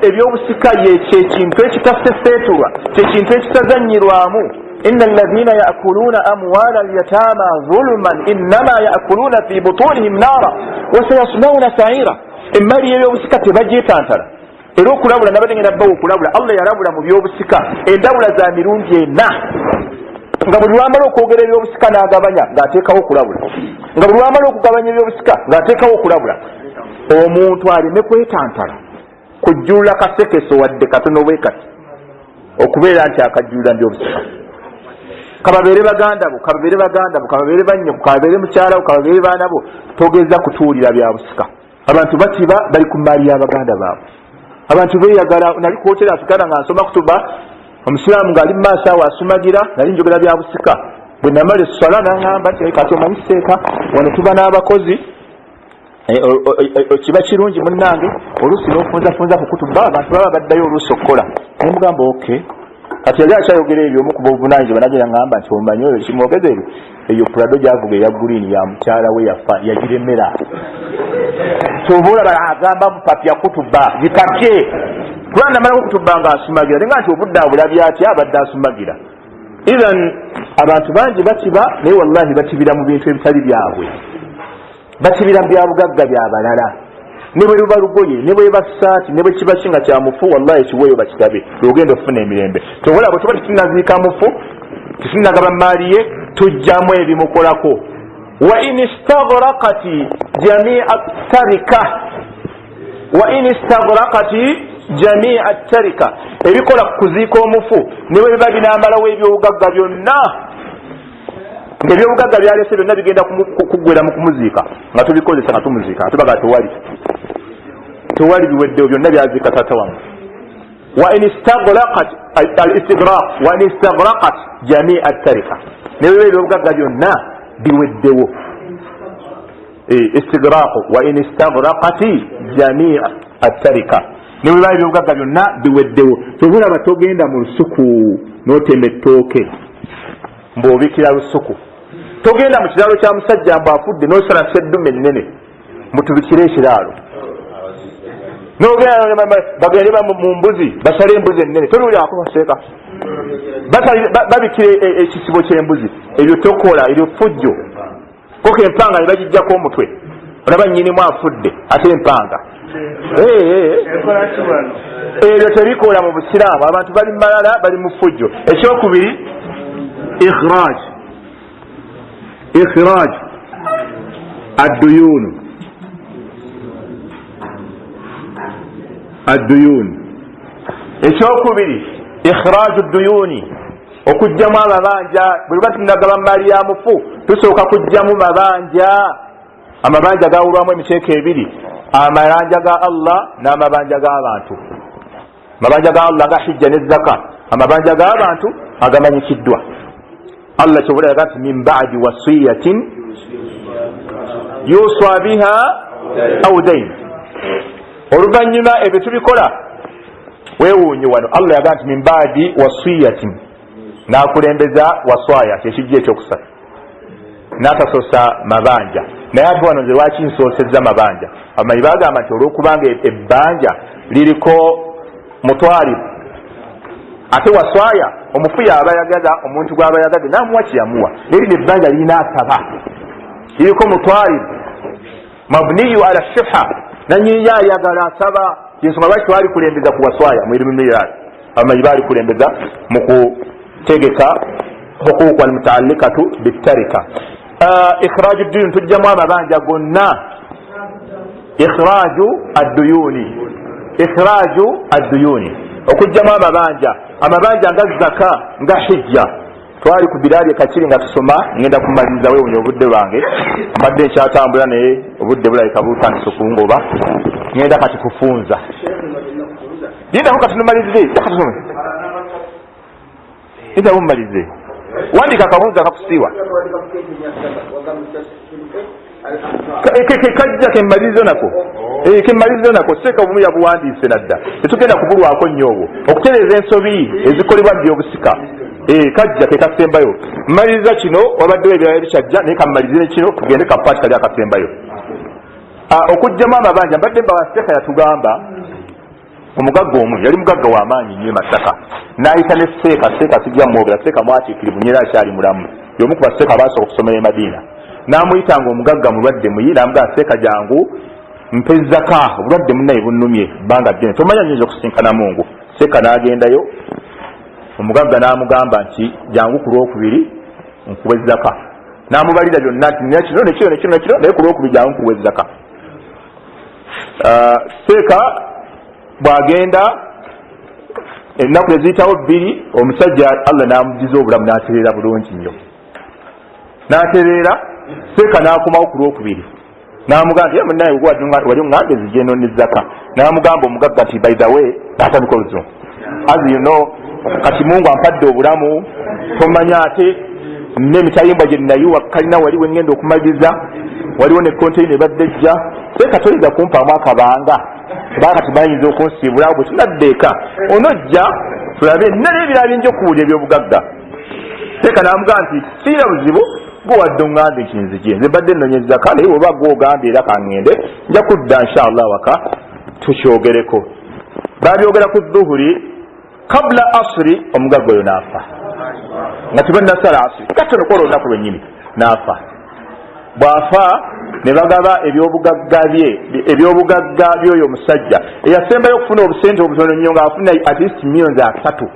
ebyobusika ye kyekintu ekitaseseetulwa, kyekintu ekitazanyirwamu. inna alladhina ya'kuluna amwala al-yatama zulman innama ya'kuluna fi butunihim nara wa sayaslawna sa'ira. Emmaali y'ebyobusika tebagyetantala era okulabula nabadde ngenda bbawo okulabula. Allah yalabula mu byobusika endabula za mirundi 4 nga buli lwamala okwogera ebyobusika n'agabanya ng'ateekawo okulabula, nga buli lwamala okugabanya ebyobusika ng'ateekawo okulabula. Omuntu aleme kwetantala kujjulula kasekeso wadde katono bwe kati okubeera nti akajjulula byobusika. Kababeere baganda bo, kababeere bannyoko, kababeere mukyala bo, kababeere baana bo, togeza kutuulira bya busika. Abantu batiba bali ku mmaali y'abaganda baabwe. Abantu beeyagala. Nali kwotera Afrikana nga nsoma kutuba, omusiraamu ng'ali mu maaso awo asumagira, nali njogera bya busika. Bwe namala esswala n'aŋŋamba nti kati omanyi seeka wano tuba n'abakozi, kiba kirungi munnange oluusi n'ofunzafunza ku kutuba abantu baba baddayo oluusi okukola. Naye mugamba okay. Kati yali akyayogera ebyo omu ku b'obuvunaanyizibwa najja n'aŋŋamba nti omanyi oyo kimwogeza eyo Prado gy'avuga eya guliini ya mukyala we yafa yagiremera. Tobola agamba mupapya kutuba bikapye kuba namalako kutuba ng'asumagira nenga nti obudde abulabye atya abadde asumagira. Even abantu bangi batiba naye wallahi batibira mu bintu ebitali byabwe, batibira mu byabugagga byabalala. Ne bwe luba lugoye, ne bwe basaati, ne bwe kiba kinga kya mufu, wallahi kiweeyo bakitabe lwogenda okufuna emirembe. Tobola bwe tuba tetunnaziika mufu, tetunnagaba mmaali ye, tujjamu ebimukolako. Wa in istaghraqati jami'a tarika, wa in istaghraqati jami'a tarika, ebikola kuziika omufu ne bwe biba binambalawo ebyobugagga byonna, ng'ebyobugagga byalese byonna bigenda kuggwera mu kumuziika nga tubikozesa nga tumuziika nga tubaga tewali biweddewo byonna byaziika taata wange. Wa in istaghraqat al-istighraq wa in istaghraqat jami'a tarika, ne bwe ebyobugagga byonna biweddewo. Istighraq wa in istaghraqati jami'a at-tarika, ne bwe ebyobugagga byonna biweddewo. Tobulaba togenda mu lusuku n'otema ettooke mbw'obikira lusuku, togenda mu kiraalo kya musajja mbu afudde n'osala seddume ennene mutubikire ekiraalo, bagende mu mbuzi basale embuzi ennene toliwulirako baseeka babikire ekisibo ky'embuzi. Ebyo tokola, ebyo fujjo. Koko empanga ne bagijjako omutwe olaba nnyinimu afudde ate empanga ebyo tebikola mu busiraamu. Abantu bali malala, bali mu ffujjo. Ekyokubiri ikhraj adduyuni. Ekyokubiri ikhraju dduyuni, okugjamu amabanja. Bwe tuba tunagaba mu maali ya mufu tusooka kugjamu mabanja. Amabanja gawulwamu emiteeko ebiri, amabanja ga Allah n'amabanja g'abantu. Amabanja ga Allah ga hijja ne zaka, amabanja g'abantu agamanyikiddwa. Allah kyobula yaga nti min ba'di wasiyatin yuswa biha aw dayn. Oluvannyuma ebyo tubikola weewuunye wano. Allah yaga nti min ba'di wasiyatin, n'akulembeza waswaya, kyekijja ekyokusatu, n'atasosa mabanja. Naye ate wano nze lwaki nsoosezza mabanja? Abamanyi bagamba nti olwokubanga ebbanja liriko mutwalibu, ate waswaya omufu yaba ayagala, omuntu gw'aba ayagadde n'amuwa kyeyamuwa. Naye lino ebbanja lirina asaba, liriko mutwalibu mabniyu ala shiha, nanyini ayagala asaba. Yensonga lwaki twali kulembeza ku waswaya mu irimu miraasi. Abamanyi baali kulembeza mu kutegeka huquuq almutaallikatu bittarika. Ikhraju dduyuni, tujjamu amabanja gonna. Ikhraju adduyuni, okujjamu amabanja. Amabanja nga zaka, nga hijja. Twali ku Bilaali Kakiri nga tusoma, ngenda kumaliriza weewunya obudde bwange. Mbadde nkyatambula naye obudde bulabika butandise okungoba. Ngenda kati kufunza. Yendako kati numalirize. Yendako mumalirize. Wandika akabuuzo akakusiiwa. Kajja kemmalirizo nako. Kemmalirizo nako seeka obumu yabuwandiise nadda. Tetugenda kubulwako nnyo obwo. Okutereeza ensobi ezikolebwa by'obusika. Kajja ke kasembayo. Mmaliriza kino wabaddewo ebirala ebikyajja naye kammalirize kino tugende kapaati kali akasembayo. Okugjamu amabanja mbadde mbawaseeka yatugamba omugagga omu yali mugagga w'amaanyi nnyo Masaka, n'ayita ne seeka sijja mwogera, seeka mwatiikirivu nnyo era akyali mulamu, y'omu ku baseeka abaasooka okusomera e Madiina. N'amuyita nga omugagga mulwadde muyi, n'amugamba seeka jangu mpe zaka, obulwadde munnaye bunnumye bbanga ddene, tomanya nnyinza okusinkana Mungu. Seeka n'agendayo, omugagga n'amugamba nti jangu ku Lwokubiri nkuwe zaka. N'amubalira byonna nti nekino naye ku Lwokubiri jangu nkuwe zaka. Seeka bw'agenda ennaku eziyitawo bbiri, omusajja Allah n'amugiza obulamu n'atereera bulungi nnyo. N'atereera, seeka n'akomawo ku Lwokubiri. N'amugamba nti munnaye wali oŋŋambe zijje eno ne zaka. N'amugamba omugagga nti by the way, n'atandika oluzungu. As you know, kati Mungu ampadde obulamu, tomanya ate n'emitayimbwa gye nnayiwa kalina wali we ŋŋenda okumaliriza, waliwo ne konteyina ebadde ejja. Seeka toyinza kumpaamu akabanga kubanga tibayinza okunsiibulawo bwe tunadde eka onojja tulabe nali ebirala bingi okuwulira ebyobugagga. Seeka n'amugamba nti siira buzibu gwe wadde oŋŋambe kinzije, nze mbadde nnonyezaka naye oba gw'ogambye era kaŋŋende nja kudda inshallah waka tukyogereko. Baabyogera ku Dhuhuri, kabula asiri omugagga oyo n'afa nga tebannasala asiri, katono kola olunaku lwennyini n'afa. Bw'afa ne bagaba ebyobugagga by'oyo omusajja eyasembayo okufuna obusente obutono nnyo ng'afuna at least millions 3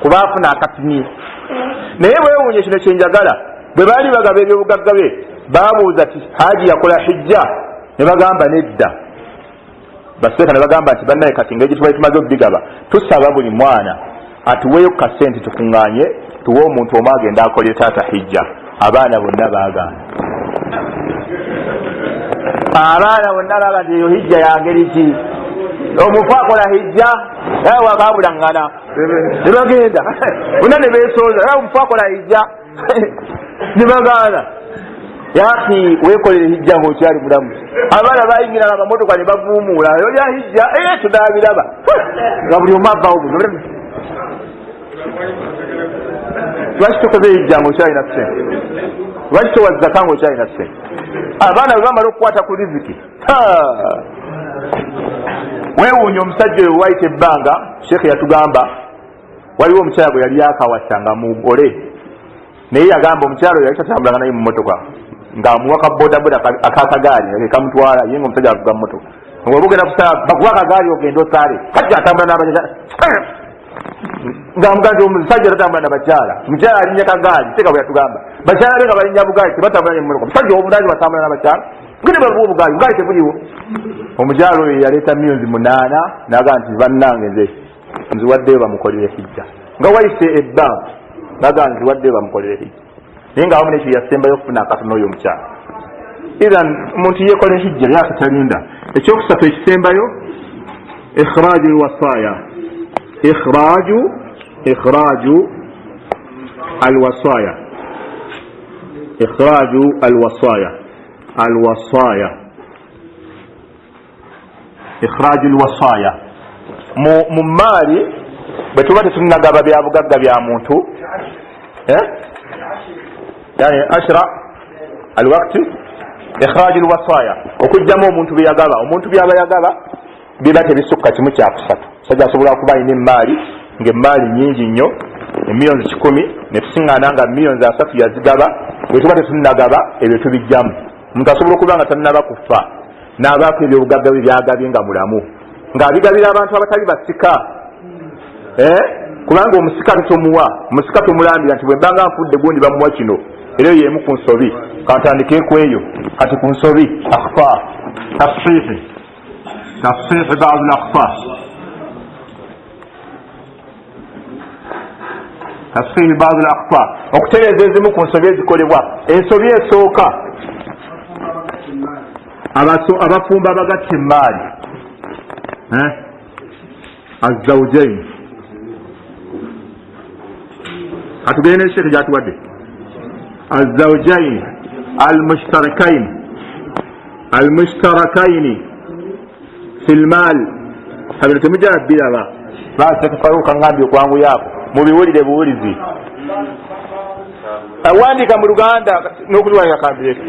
kuba afuna akatini. Naye bwewuunye kino kyenjagala, bwe baali bagaba ebyobugagga bye baabuuza ti Haaji yakola hijja? Ne bagamba nedda. Baseeka ne bagamba nti bannaye kati ng'egyo tubali tumaze obigaba, tusaba buli mwana atuweeyo ku kasente tukuŋŋaanye tuwe omuntu omu agenda akolera taata hijja. Abaana bonna baagaana. Abaana bonna baba nti eyo hijja ya ngeri ki? Omufu akola hijja wakabulaŋŋana ne bagenda bonna ne beesooza omufu akola hijja ne bagaana. Yaki weekolere hijja ng'okyali mulamu. Abaana bayingiranga amamotoka ne bavuumuula eyo lya hijja tunaabiraba nga buli omu avaawo buno. Lwaki tokoze hijja ng'okyalina ssente? Lwaki towa zaka ng'okyalina ssente? Abaana bwe bamala okukwata ku riziki. Weewuunye omusajja oyo wayita ebbanga, Sheekh yatugamba waliwo omukyala bwe yali akawasa nga mugole, naye yagamba omukyala oyo yali tatambulanga naye mu motoka ng'amuwa ka bodaboda akakagaali kamutwala ye ng'omusajja avuga mu motoka. ng'obugenda kusala bakuba akagaali ogenda osale kati atambula n'abakyala nga muganda omusajja tatambula n'abakyala mukyala alinnya kagaali teka bwe yatugamba bakyala be nga balinnya bugaali tebatambula n'emmotoka musajja obunazi batambula n'abakyala ngene bavuba obugaali bugaali tebuliwo omukyala oyo yaleeta millions 8 naga nti bannange nze nziwaddeyo bamukolere hijja nga wayise ebbanka naga nziwaddeyo bamukolere hijja naye nga wamu nekyo yasembayo okufuna akatono oyo omukyala iran omuntu yekola hijja lyakatalinda ekyokusatu ekisembayo ikhraju alwasaya ikhraju alwasaya ikhraju alwasaya ikhraju alwasaya mu maali bwe tuba tetunagaba bya bugagga bya muntu yani ashra alwaqti ikhraju alwasaya okujjamu omuntu byeyagaba omuntu byaba yagaba biba tebisukka kimu kyakusatu sajja asobola okuba alina emaali ng'emaali nyingi nnyo emiliyoni 10 netusiŋŋaana nga miliyoni 3 yazigaba bwe tuba tetunagaba ebyo tubijjamu omuntu asobola okuba nga tannaba kufa n'abaako ebyobugagga bwe byagabye nga mulamu ng'abigabira abantu abatali basika kubanga omusika tomuwa omusika tomulambira nti bwe mbanga nfudde gundi bamuwa kino era eyo yemu ku nsobi kantandikeeku eyo kati ku nsobi akhfa tafsihi baadhi al-akhfa tafsihi baadhi al-akhfa okutereeza ezimu ku nsobi ezikolebwa ensobi esooka abafumba abagatta emaali azawjain atugende n'ekiteeko gyatuwadde azawjain almushtarakaini fi lmaal abino temujala biraba batetufaruka ngambye okwanguyaako mubiwulire buwulizi awandiika mu luganda n'okuliwanira kambireko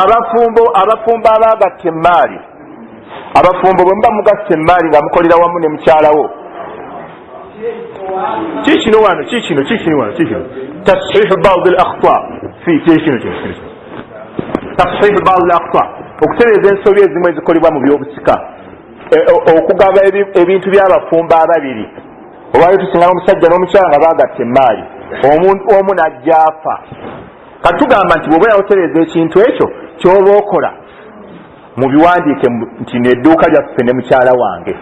abafumbo abagatta emaali abafumbo bwe muba mugatta emaali nga mukolera wamu ne mukyalawo kikino wano kikino tashihu baadhi al-akhta fi kikino tashihu baadhi al-akhta okutereeza ensobi ezimu ezikolebwa mu byobusika okugaba ebintu by'abafumbo ababiri olwayo tusinga n'omusajja n'omukyala nga bagatta emaali omu najja afa katugamba nti bw'oba yaotereeza ekintu ekyo kyoba okola mu biwandiike nti nedduuka lyaffe ne mukyala wange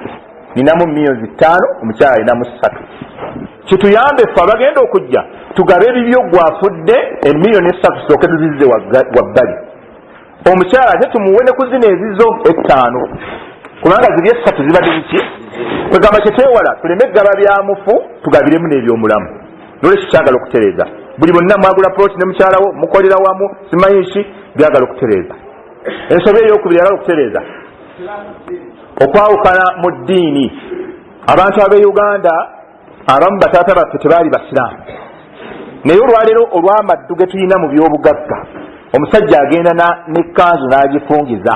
ninamu miliyoni 5 omukyala alinamu 3 kituyambe ffe abagenda okujja tugabe ebibyo gwafudde emiliyoni 3 tusooke tuzizze wabbali omukyala ate tumuwe ne kuzina ezizo 5 kubanga ziri 3 zibadde ziki kwegamba kyetwewala tuleme gaba byamufu tugabiremu n'ebyomulamu nolwekyo kyagala okutereeza buli bonna mwagula poloti ne mukyalawo mukolera wamu simanyiiki byagala okutereeza ensobi eyokubiri yagala okutereeza okwawukana mu ddiini abantu ab'e Uganda abamu bataata baffe tebaali basiraamu naye olwaleero olw'amaddu ge tulina mu byobugagga omusajja agenda n'ekkanzu n'agifungiza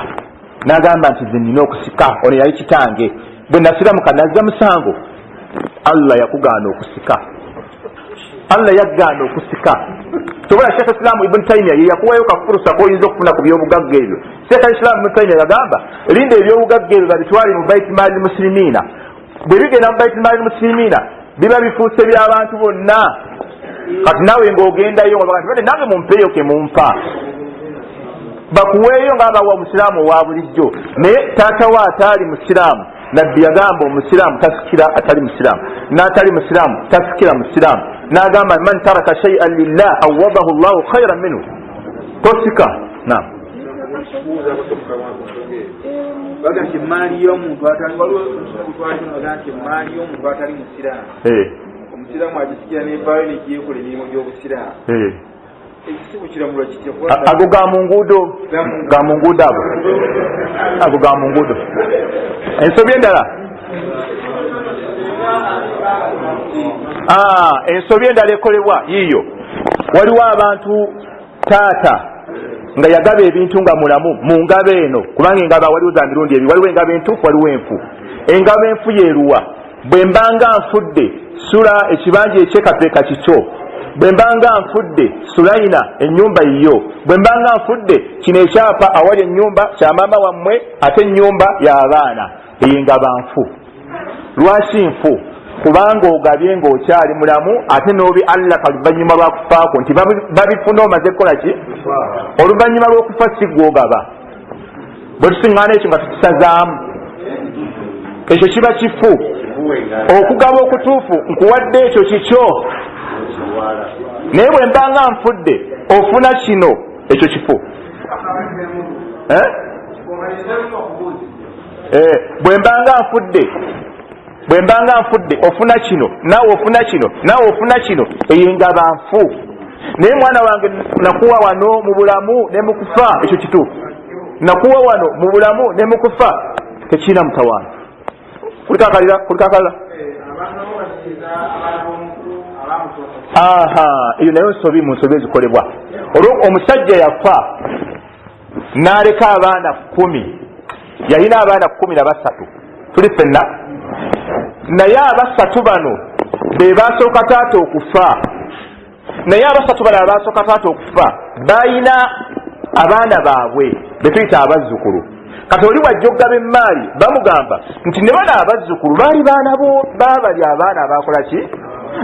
n'agamba nti ze nnina okusika ono yali kitange bwe nasiramuka nazza musango Allah yakugaana okusika Allah yaggaana okusika tobola Sheikh Islam Ibn Taymiyyah ye yakuwayo kafurusa k'oyinza okufuna ku byobugagga ebyo Sheikh Islam Ibn Taymiyyah yagamba linda ebyobugagga ebyo babitwale mu Bait Mal Muslimina bwe bigenda mu Bait Mal Muslimina biba bifuuse by'abantu bonna kati naawe ng'ogendayo nga bagamba nange mumpeeyo ke mumpa bakuweeyo ng'abawa omusiraamu owa bulijjo naye taata wa ataali musiraamu nabbi yagamba omusiraamu tasikira atali musiraamu n'atali musiraamu tasikira musiraamu n'agamba man taraka shay'an lillah awadahu llahu khayran minhu tosika naam bagati emaali y'omuntu atali musiraamu omusiraamu agisikira n'evaayo negiyekola emirimu gy'obusiraamu ekisibu kiramulwa kitya ago ga mu nguudo ago ga mu nguudo ensobi endala ensobi endala ekolebwa yiyo waliwo abantu taata nga yagaba ebintu nga mulamu mu ngabo eno kubanga engabo waliwo za mirundi ebi waliwo engabo entuufu waliwo enfu engabo enfu yeeruwa bwe mbanga nfudde sula ekibanja ekyekapeeka kikyo bwe mbanga nfudde Sulaina ennyumba yiyo, bwe mbanga nfudde kino ekyapa awali ennyumba kya maama wammwe ate ennyumba y'abaana eyo nga banfu. Lwaki nfu? Kubanga ogabye ng'okyali mulamu ate n'obi Allah oluvannyuma lwa kufaako nti babifuna omaze kukola ki? Oluvannyuma lw'okufa si gw'ogaba. Bwe tusiŋŋaana ekyo nga tukisazaamu ekyo kiba kifu. Okugaba okutuufu nkuwadde ekyo kikyo, naye bwe mbanga nfudde ofuna kino ekyo kifu. Bwe mbanga nfudde ofuna kino naawe ofuna kino naawe ofuna kino eyo ngaba nfu. Naye mwana wange nakuwa wano mu bulamu ne mu kufa, ekyo kituufu. Nakuwa wano mu bulamu ne mu kufa tekirina mutawaana. Kulikakalira eyo nayo nsobi mu nsobi ezikolebwa. Olwo omusajja yafa n'aleka abaana 10, yalina abaana 13 tuli ffenna, naye abasatu bano be basooka taata okufa. Naye abasatu bano abasooka taata okufa balina abaana baabwe be tuyita abazzukulu. Kati oli wajja okugaba emmaali bamugamba nti ne bano abazzukulu baali baana bo baabali abaana abakola ki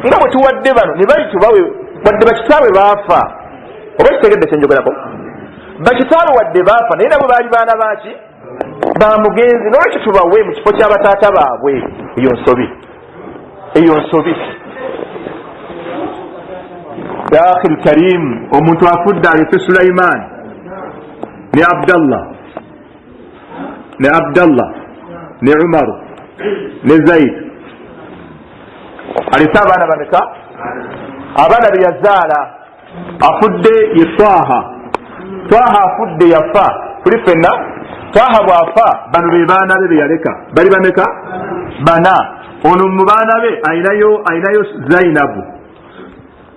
nga bwe tuwadde bano ne bali tubawe wadde bakitaabwe baafa. Oba kitegedde kyenjogerako? Bakitaabwe wadde baafa naye nabo baali baana baki ba mugenzi, n'olwekyo tubawe mu kifo ky'abataata baabwe. Eyo nsobi, eyo nsobi. Ya akhil karim, omuntu afudde alese Sulaiman ne Abdallah ne Umar ne Zaid, alese abaana bameka? Abaana be yazaala afudde ye Twaha afudde yafa. Kuli ffenna Twaha bw'afa bano be baana be yaleka bali bameka? 4. Ono mu baana be ayinayo Zainabu,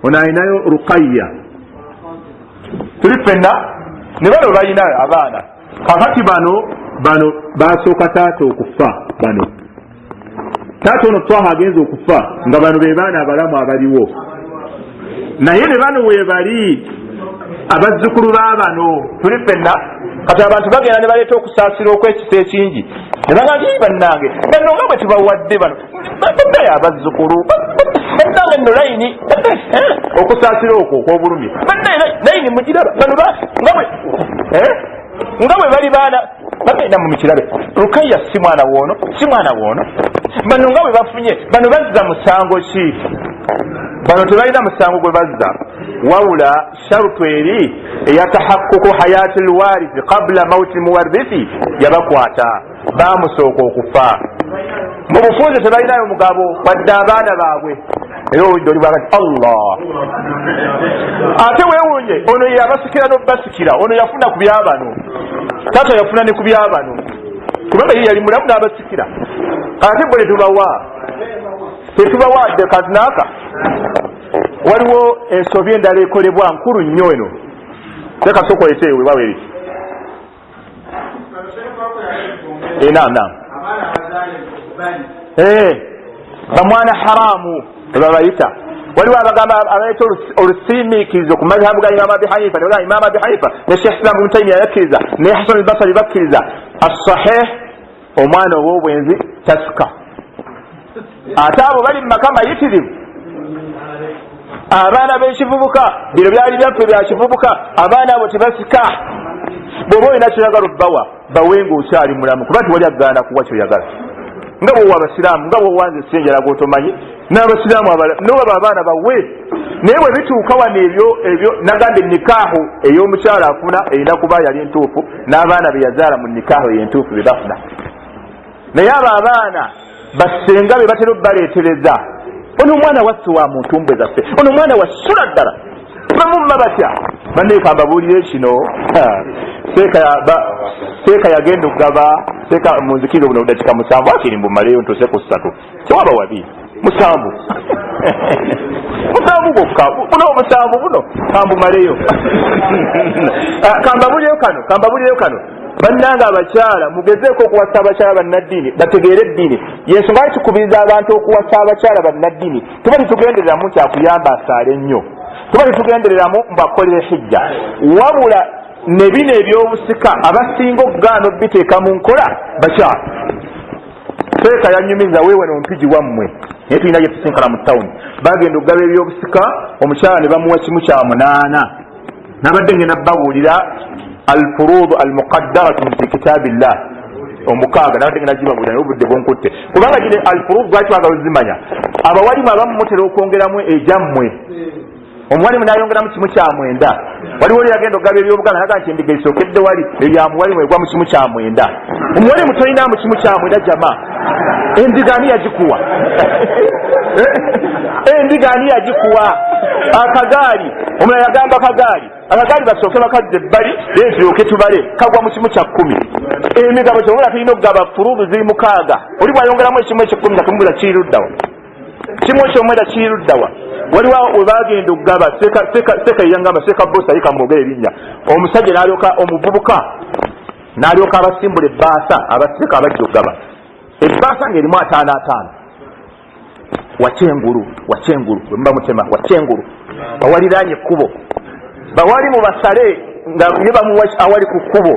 ono ayinayo Ruqayya. Tuli ffenna ne bano balina abaana. Kakati bano basooka taata okufa. Bano taata ono Twaha agenza okufa nga bano be baana abalamu abaliwo, naye ne bano webali abazzukulu baabano. Tuli ffenna kati abantu bagenda ne baleeta okusaasira okw'ekisa ekingi ne bagamba bannange bano nga bwe tubawadde bano baddayo abazzukulu bannange nno layini okusaasira okwo okw'obulumi layini mugiraba bano nga bwe bali baana bagenda mu mikirabe. Rukayya si mwana woono bano nga bwe bafunye bano bazza musango ki? Bano tebalina musango gwe bazza, wawula sharutu eri eyatahakkuku hayati lwarisi qabla mauti muwarisi yabakwata, bamusooka okufa. Mu bufunze tebalinayo mugabo wadde abaana baabwe. Era owulidde oli bwaga nti Allah. Ate weewunye ono yabasikira n'obasikira, ono yafuna ku byabano, taata yafuna ne ku byabano kubanga ye yali mulamu n'abasikira. Ate bwe tetubawadde kazinaaka. Waliwo ensobi endala ekolebwa nkulu nnyo eno. Teka sokolete ewe waweri. Naam. Bamwana haramu babayita. Waliwo abagamba abayita olusiimiikirizo ku madhhabu ga Imam Abi Hanifa, ne Imam Abi Hanifa ne Sheikh Islam Ibn Taymiyyah yakkiriza, ne Hasan al-Basri bakkiriza. As-sahih, omwana ow'obwenzi tasika. Ate abo bali mu maka mayitirivu, abaana b'ekivubuka, bino byali byaffe bya kivubuka, abaana abo tebasika. Bw'oba olina kyoyagala obbawa bawe ng'okyali mulamu, kuba tiwali agaana kuwa kyoyagala. Nga bw'owa abasiraamu, nga bw'owanze essenjala gw'otomanyi n'abasiraamu n'obaba abaana bawe. Naye bwe bituuka wano ebyo nagamba nikaahu ey'omukyala afuna erina kuba yali entuufu, n'abaana be yazaala mu nikaahu ey'entuufu be bafuna. Naye abo abaana bassenga be batera obbaleetereza, ono omwana waffe wa muntu mbwe zaffe, ono omwana wassula ddala bamumma batya. Banneeka mbabuulire kino, seeka yagenda okugaba seeka munzikirizo buno dakiika 7 akiri mbumaleyo ntuse ku 3 tewaba wabi 7 gwokka buno 7 buno kambumaleyo. Kambabulireyo kano bannange abakyala mugezeeko okuwasa abakyala bannaddiini bategeere eddiini. Yensonga tukubiriza abantu okuwasa abakyala bannaddiini, tuba titugendereramu nti akuyamba asaale nnyo. kuba tetugendereramu mbakolere hijja wabula ne bino ebyobusika abasinga okugaana obiteeka mu nkola bakyala seeka yanyumiza weewe nompiji wammwe naye tulina gye tusinkana mu tawuni bagenda okugaba ebyobusika omukyala ne bamuwa 1/8 nabadde ngenda babuulira alfuruudu almuqaddaratun fi kitaabillah omukaaga nabadde ngenda gibabuulira naye obudde bwonkutte kubanga gine alfuruudu lwaki baga ozimanya abawalimu abamu mutera okwongeramu ejammwe omuwalimu nayongeramu 1/9 waliwo oli yagenda okugaba ebyobuganda naga nti endiga esookedde wali ebyamuwalimu egwa mu 1/9 omuwalimu tolina mu 1/9 jama endiga ani yagikuwa endiga ani yagikuwa akagaali omulala yagamba akagaali basooke bakazza ebbali lezirooke tubale kagwa mu 1/10 emigabo kyomula tulina okugaba furuudu ziri 6 oli bwayongeramu 1/10 nga tumubuza kiriruddawa 1/9 kiriruddawa waliwo webagenda okugaba seeka yeyangamba seeka bosa yikamwogera erinnya omusajja nalyoka omuvubuka nalyoka abasimbula ebbaasa abaseeka abajja okugaba ebbaasa ngaerimu 5 wakyengulu wemba mutema wakyengulu bawaliranye ekkubo bawali mu basale nga ne bamuwa awali ku kkubo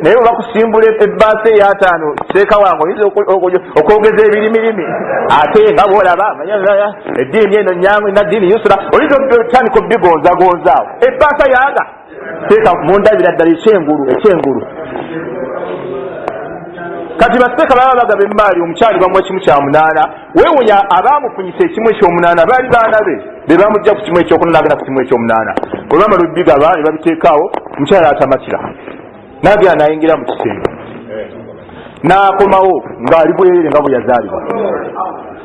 naye bakusimbula ebbaasa eya5 seeka wange oyinza okwogeza ebirimirimi ate nga boolaba eddiini eno nyangu naddiini yusura oyinza otandika obigonzagonzaawo ebbaasa yaga seeka mundabira ddala ekyengulu kati baseeka baba bagaba emaali omukyali bamuwa 1/8 weewunya abaamufunyisa 1/8 baali baana be bamugja ku 1/9 nagenda ku 1/8 bwe bamala obigaba ne babiteekaawo omukyali atamatira nagenda nayingira mu kisenge nakomawo ng'ali bwerere nga bwe yazaalibwa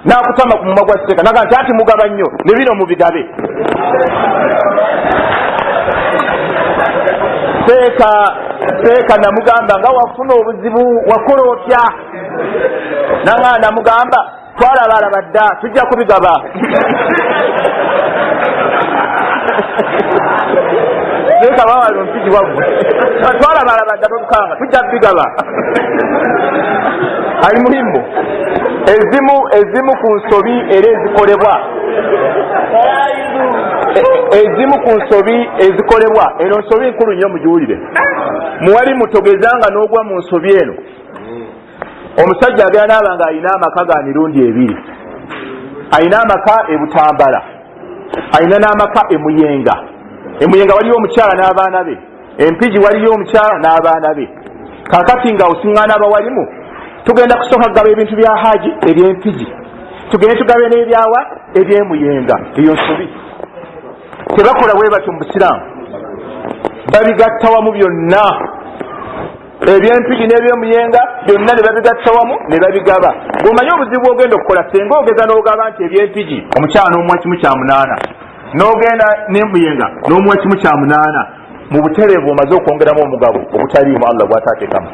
nakutama ku mumwa gwa seeka naga nti ati mugaba nnyo ne bino mubigabe seeka namugamba nga wafuna obuzibu wakola otya nanga namugamba twalabalaba dda tujja kubigaba seeka bawali ompiji waggwe twalabalaba dda tokukanga tujja kubigaba ali muhimu ezimu ku nsobi era ezikolebwa ezimu ku nsobi ezikolebwa eno nsobi nkulu nnyo mugiwulire muwali mutogezanga n'ogwa mu nsobi eno omusajja agenda naaba nga alina amaka ga mirundi 2 alina amaka ebutambala alina n'amaka emuyenga waliyo omukyala n'abaana be empigi waliyo omukyala n'abaana be kakati nga osiŋŋaana abawalimu tugenda kusooka kugaba ebintu bya haji ebyempigi tugende tugabe n'ebyawa ebyemuyenga eyo nsobi tebakola bwe batyo mu busiraamu babigatta wamu byonna ebyempigi n'ebyemuyenga byonna ne babigatta wamu ne babigaba ng'omanye obuzibu ogenda okukola senga ogeza n'ogaba nti ebyempigi omukyala n'omuwa 1/8 n'ogenda n'emuyenga n'omuwa 1/8 mu butereevu omaze okwongeramu omugabo obutaliimu Allah bw'ataateekamu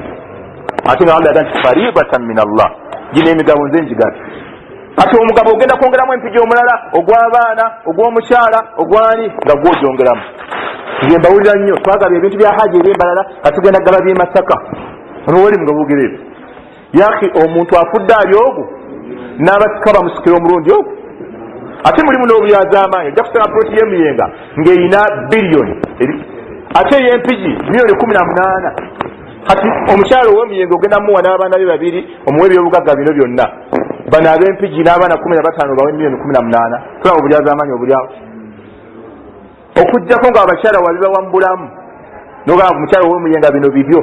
ate nga Allah yaga nti fariidatan min Allah gino emigabo nze ngigabe ate omugabo ogenda kwongeramu empigi omulala ogw'abaana ogw'omukyala ogwani nga gw'ogyongeramu nze mbawulira nnyo twagaba ebintu bya haji ebyembalala atugenda gaba by'emasaka onowoli nga boogera ebyo yaki omuntu afudde ali ogwo n'abasika bamusikira omulundi ogwo ate mulimu n'obuyaz'amaanyi ojja kusanga puloti y'emiyenga ng'erina biliyoni ate ey'empigi miliyoni 18 kati omukyalo ow'emiyenga ogenda muwa n'abaana be 2 omuwa ebyobugagga bino byonna bano ab'empigi n'abaana 15 bawe miliyoni 18 tulaba obulyazaamaanyi obulyawo okujjako ng'abakyala wabibawambulamu nogamba omukyalo ow'emiyenga bino bibyo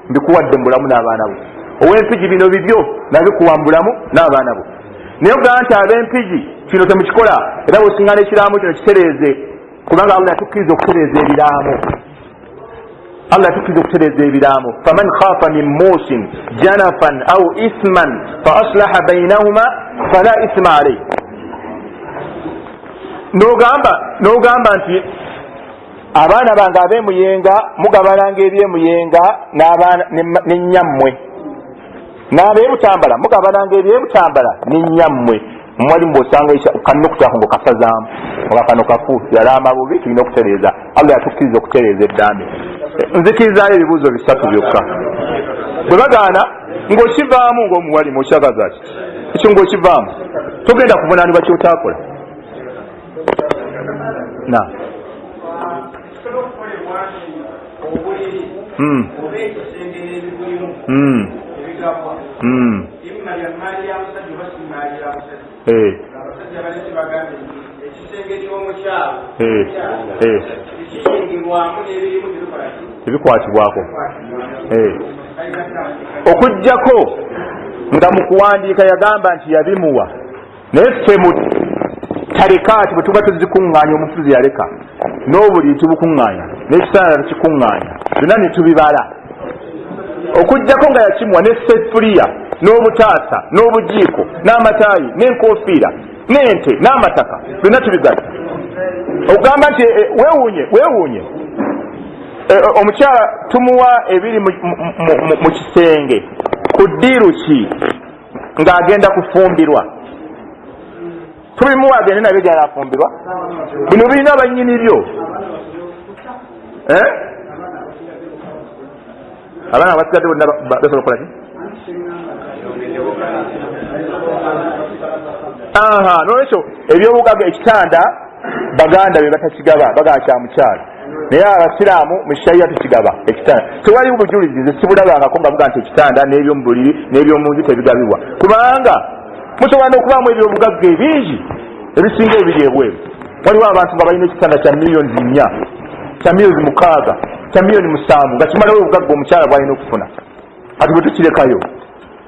mbikuwadde mu bulamu n'abaana bo ow'empigi bino bibyo nabikuwambulamu n'abaana bo naye ogamba nti ab'empigi kino temukikola era bw'osiŋŋaana ekiraamu kino kitereeze kubanga Allah yatukkiriza okutereeza ebiraamu Allah yatukkiriza okutereeza ebiraamu faman khaafa min muusin janafan au isman fa aslaha bainahuma fala isma alayhi n'ogamba nti abaana bange ab'emuyenga mugabananga ebyemuyenga n'ennyammwe n'ab'ebutambala mugabananga ebyebutambala n'ennyammwe mwalimu bw'osanga kanokutako ng'okasazaamu oba kano kafu yali amabubi tulina okutereeza Allah yatukkiriza okutereeza eddambi nzikirizaayo ebibuuzo 3 byokka bwe bagaana ng'okivaamu ng'omuwalimu okyagaza ki ekyo ng'okivaamu togenda kuvunaanibwa kyotaakola na ebikwatibwako okujjako nga mu kuwandiika yagamba nti yabimuwa naye ffe mu tarikaati bwe tuba tuzikuŋŋaanya omufuzi yaleka n'obuli tubukuŋŋaanya n'ekitanda tukikuŋŋaanya byonna ne tubibala okujjako nga yakimuwa n'esseffuliya n'obutaasa n'obujiiko n'amataayi n'enkoofiira n'ente n'amataka byonna tubigatta okugamba nti weewuunye omukyala tumuwa ebiri mu kisenge ku ddiiru ki ng'agenda kufumbirwa tubimuwa agende nabyo gyala afumbirwa bino birina abanyini byo abaana abasigadde bonna basobola okukola ki nolwekyo ebyobugaga ekitanda baganda be batakigaba bagaba kya mukyala naye abasiraamu mu shariya tukigaba ekitanda tewali bujulizi nze sibulabangako nga buga nti ekitanda n'ebyomubuliri n'ebyomunju tebigabibwa kubanga musobola n'okubaamu ebyobugagga ebingi ebisinga ebiri ebweru waliwo abantu nga balina ekitanda kya miliyoni 4 kya miliyoni 6 kya miliyoni 7 nga kimalawo obugagga omukyala bwalina okufuna ati bwe tukirekayo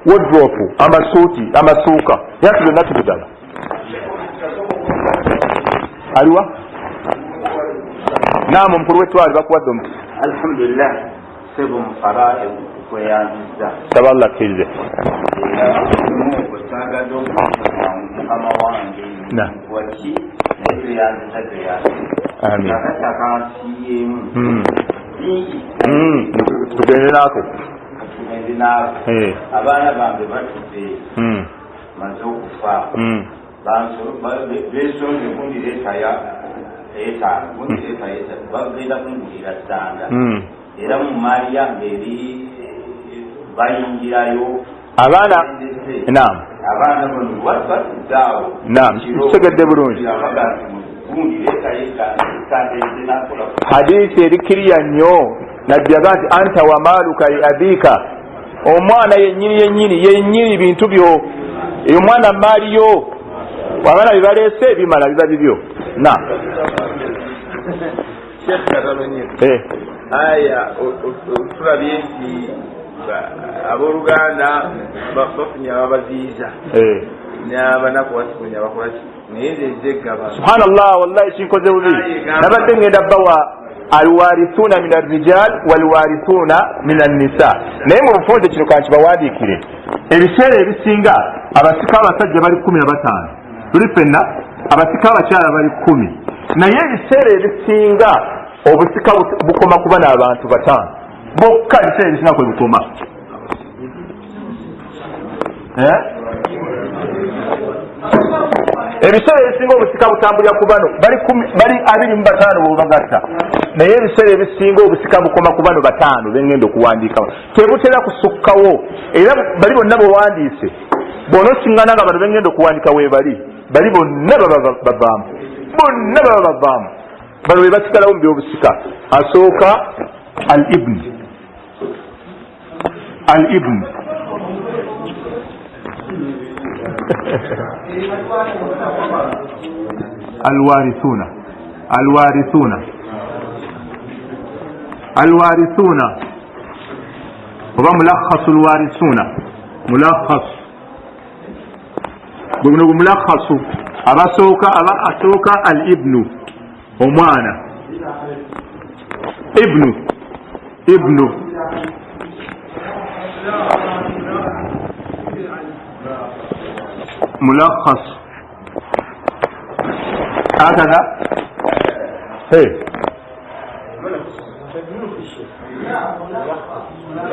wodropu amasuuti amasuuka yatu byonna tubigaba aliwa naam omukulu w'ettwali bakuwadde omuti alhamdulillah sebo mufarae kweyanziza saba allah akkirize osagaza omukama wange waki nekweyanziza tweyanziza akatakansiyemu tugende naako tugende naako abaana bange batudde maze okufa besonze kundireetaya bagenda kungulira ttanda era mu maali yange eri bayingirayo abaana bono batudaawo kitegedde bulungi hadisi eri kiriya nnyo nabbi yaga nti anta wa maaluka li abika omwana yennyini bintu byo eyo omwana maali yo abaana bibaleese bimala biba bibyo na aya tulabye nti abooluganda bafunye ababaziiza n'abanaku basifunye abakolaki naye nzezegaba subhanallah wallahi kinkoze bubi nabadde ngenda bawa alwarithuna min arrijal walwarithuna min annisa naye mu bufunze kino kankibawandiikire ebiseera ebisinga abasika abasajja bali 15 tuli ffenna abasika abakyala bali 10 naye ebiseera ebisinga obusika bukoma kuba n'abantu 5 bokka ebiseera ebisinga kwe bukoma ebiseera ebisinga obusika butambulira ku bano bali 25 bwebagatta naye ebiseera ebisinga obusika bukoma ku bano 5 bengenda okuwandiikawo tebutera kusukkawo era bali bonna bwewandiise bona osiŋŋana nga bano bengenda okuwandika weebali bali bonna bavaamu bano be basigalawo mu byobusika asooka al ibn alwarithuna oba mulakhasu alwarithuna mulakhasu guno mulakhasu asooka al ibnu omwana ibnu ملخص هكذا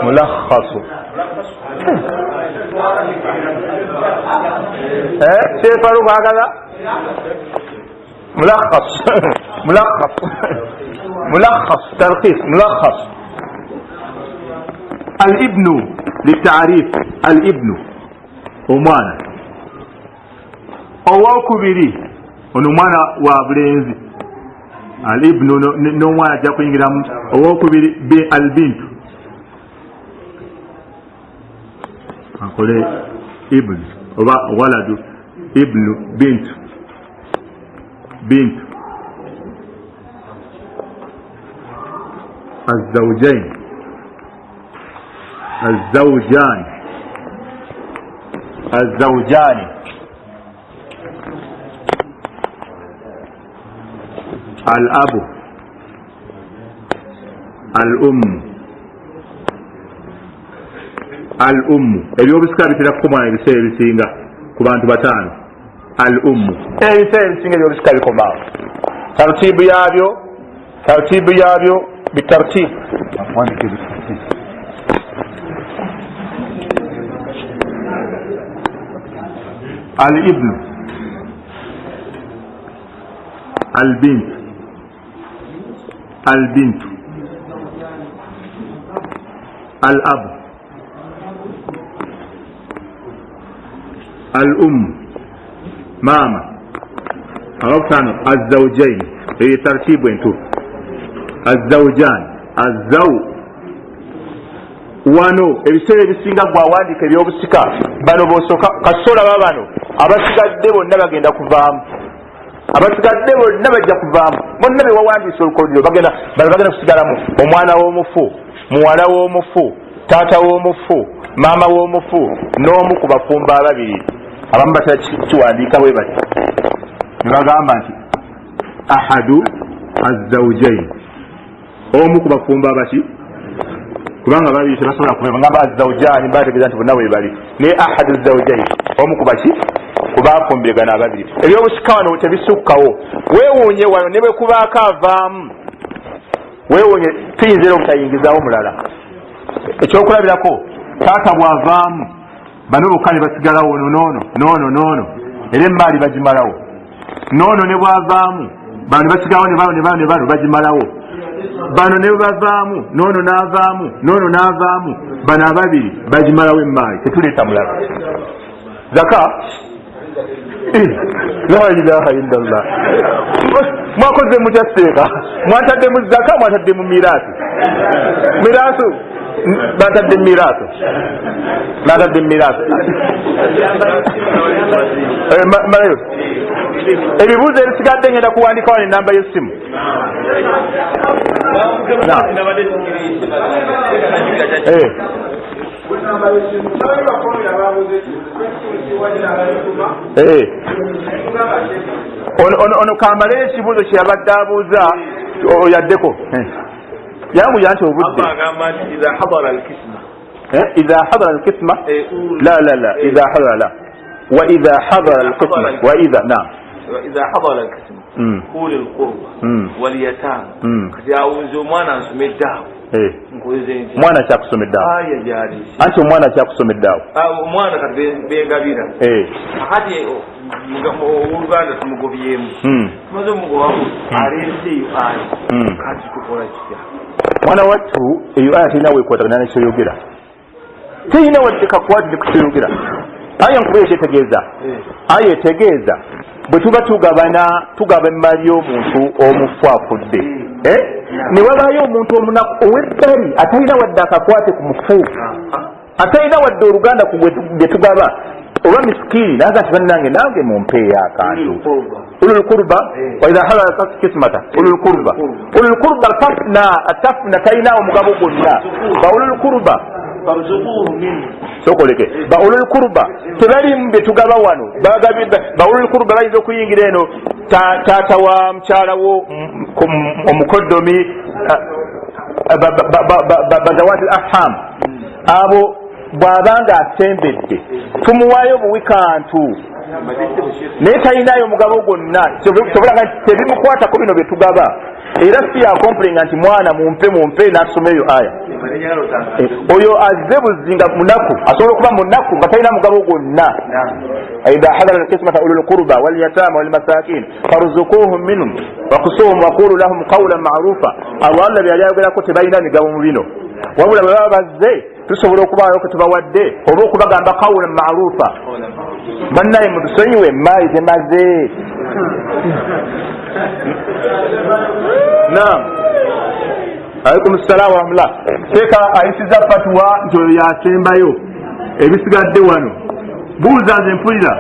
ملخص شيء فاروق هكذا ملخص تلخيص ملخص الابن للتعريف الابن omwana owokubiri ono mwana wa bulenzi Al-ibnu n'omwana ajja kuyingiramu. Owokubiri al-bintu akole ibnu oba waladu ibnu bintu الزوجين الأب الأم ebyobusika bitera kukomawo ebiseera ebisinga ku bantu bataano. Al-ummu ebiseera ebisinga ebyobusika bikomawo. tartibu yabyo bitartib. Al-ibnu al-bintu al-abu al-ummu mama. Awokutano az-zawjayn eyo tartibu entuufu. Az-zawjan wano ebiseera ebisinga gwawandiika ebyobusika bano bosooka kasola babano abasigadde bonna bagenda kuvaamu. Abasigadde bonna bajja kuvaamu. Bonna be wawandiisa olukoliro bagenda kusigalamu. Omwana w'omufu, muwala w'omufu, taata w'omufu, maama w'omufu n'omu ku bafumba ababiri. Abamu batera kiwandiika bwe bati ne bagamba nti ahadu az-zawjayn, omu ku bafumba abaki, kubanga babiri tebasobola kubagamba az-zawjani bategeeza nti bonna bwe bali, naye ahadu az-zawjayn omu ku baki ku bafumbiragana ababiri. Ebyobusika wano tebisukkawo. Weewuunye wano ne bwe kubaako avaamu, weewuunye tuyinza obutayingizaawo mulala. Ekyokulabirako taata bw'avaamu bano bokka ne basigalawo noono era emmaali bagimalawo. Noono ne bw'avaamu bano ne basigalawo ne bano bagimalawo. Bano ne bavaamu noono n'avaamu bano ababiri bagimalawo emmaali. Tetuleeta mulala. Zaka la ilaha illallah. Mwakoze mutya mwatadde mu zaka, mwatadde mu miraasu batadde miraasu malayo. Ebibuuzo ebisigadde ngenda kuwandika wano enamba y'essimu. Ono kambale ekibuuzo kye yabadde abuuza oyaddeko yangu yanti obudde. إذا حضر القسمة لا إذا حضر لا وإذا حضر القسمة وإذا نعم وإذا حضر القسمة قول القربة واليتامى كتاوزو مانا سمداو mwana kyakusomeddawo anti omwana kyakusomeddawo omwana kati bengabira akati oluganda tumugobyemu tumaze omugobamu aleese eyo aya kati tukola kitya mwana wattu eyo aya terina weekwatagana nekyoyogera, terina wadde kakwatidde kukyoyogera. Aya nkuba ekyetegeeza aya etegeeza bwe tuba tugaba emmali y'omuntu omufu afudde ne wabaayo omuntu omunaku ow'ebbali atalina wadde akakwate ku mufu, atalina wadde oluganda gwe tugaba oba misikini naga nti bannange nange mumpeeyo akantu. ulul kurba wa idha hadara kismata ulul kurba tafna talina omugabo gwonna ba ulul kurba sokoleke ba ulul kurba tebalimu bye tugaba wano ba ulul kurba bayinza okuyingira eno taata wa mukyalawo omukoddomi bazawadi al aham abo bw'abanga asembedde tumuwaayo obuwikantu naye talinayo omugabo gwonna kyobulaga nti tebimukwatako bino bye tugaba era si yakompulinga nti mwana mumpe n'asoma eyo aya. Oyo azze buzinga munaku asobola okuba munaku nga talina mugabo gwonna. idha hadara alqismata ulul qurba wal yatama wal masakin farzuquhum minhum waqusuhum waqulu lahum qawlan ma'rufa. Allah byali ayogerako tebalina migabo mu bino wabula baba bazze tusobola okubaayo ke tubawadde oba okubagamba qawlan ma'rufa. Bannaye mutusonyiwe emmali temaze Naam. Alaikum salaam wa rahmatullah. Sheeka ayisiza fatwa nti oyo yasembayo ebisigadde wano. Buuza nze mpulira.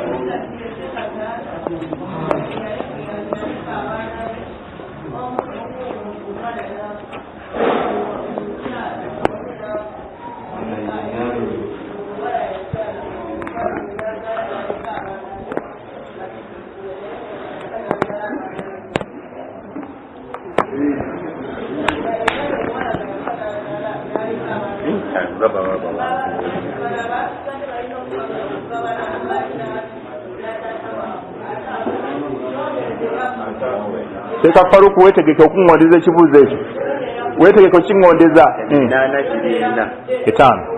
Sheeka Faruku weetegeke okuŋŋondeza ekibuuzo ekyo. Weetegeke okiŋŋondeza. 5.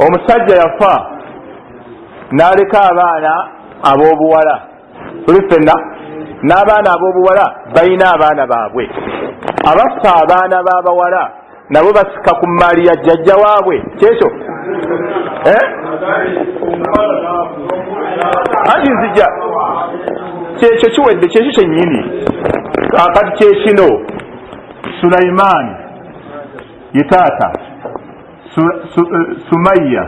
Omusajja yafa n'aleka abaana ab'obuwala. Tuli ffenna n'abaana ab'obuwala balina abaana baabwe. Abassa abaana b'abawala nabo basika ku mmaali ya jjajja waabwe. Kyekyo anti nzija kyekyo kiwedde, kyekyo kyennyini. Kakati kyekino Sulaimaani ye taata, Sumayya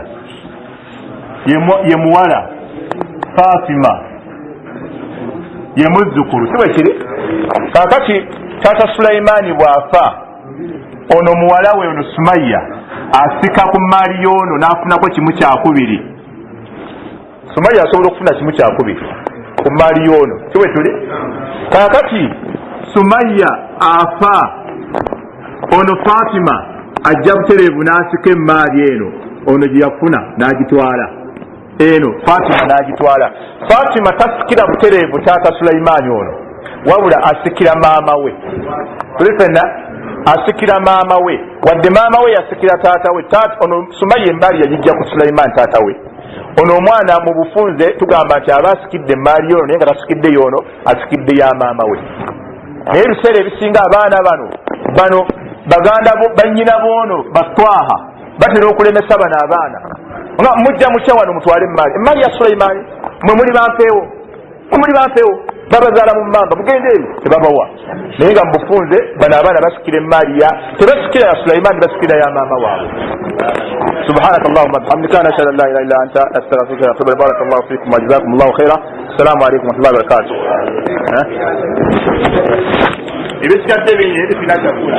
ye muwala, Fatima ye muzzukulu. Si bwe kiri? Kakati taata Sulaimaani bw'afa, ono muwala we ono Sumayya asika ku mmaali y'ono n'afunako kimu kyakubiri. Sumayya asobola okufuna kimu kyakubiri ku mmaali y'ono. Si bwe tuli? Kakati Sumayya afa, ono Fatima ajja butereevu n'asika emmaali eno, ono gye yafuna n'agitwala. Eno Fatima n'agitwala. Fatima tasikira butereevu taata Sulaimaani ono, wabula asikira maama we. Tuli ffenna? Asikira maama we, wadde maama we yasikira taata we. Ono Sumayya embaali yagijja ku Sulaimaani taata we. Ono omwana mu bufunze tugamba nti aba asikidde emmaali yono, naye nga tasikidde yono, asikidde ya maama we. Naye ebiseera ebisinga abaana bano baganda bannyina boono batwaha batera okulemesa bano abaana nga mujja mukya wano mutwale emmaali ya Sulaimaani, mwe muli bampeewo, babazaala mu mmamba, mugende eyo tebabawa. Naye nga mu bufunze bano abaana basikira emmaali ya, tebasikira ya Sulaimaani, basikira ya maama waabwe. سبحانك اللهم وبحمدك نشهد ان لا اله الا انت نستغفرك ونتوب اليك. بارك الله فيكم وجزاكم الله خيرا. السلام عليكم ورحمه الله وبركاته. Ibisigadde bingi ebifina kyakula.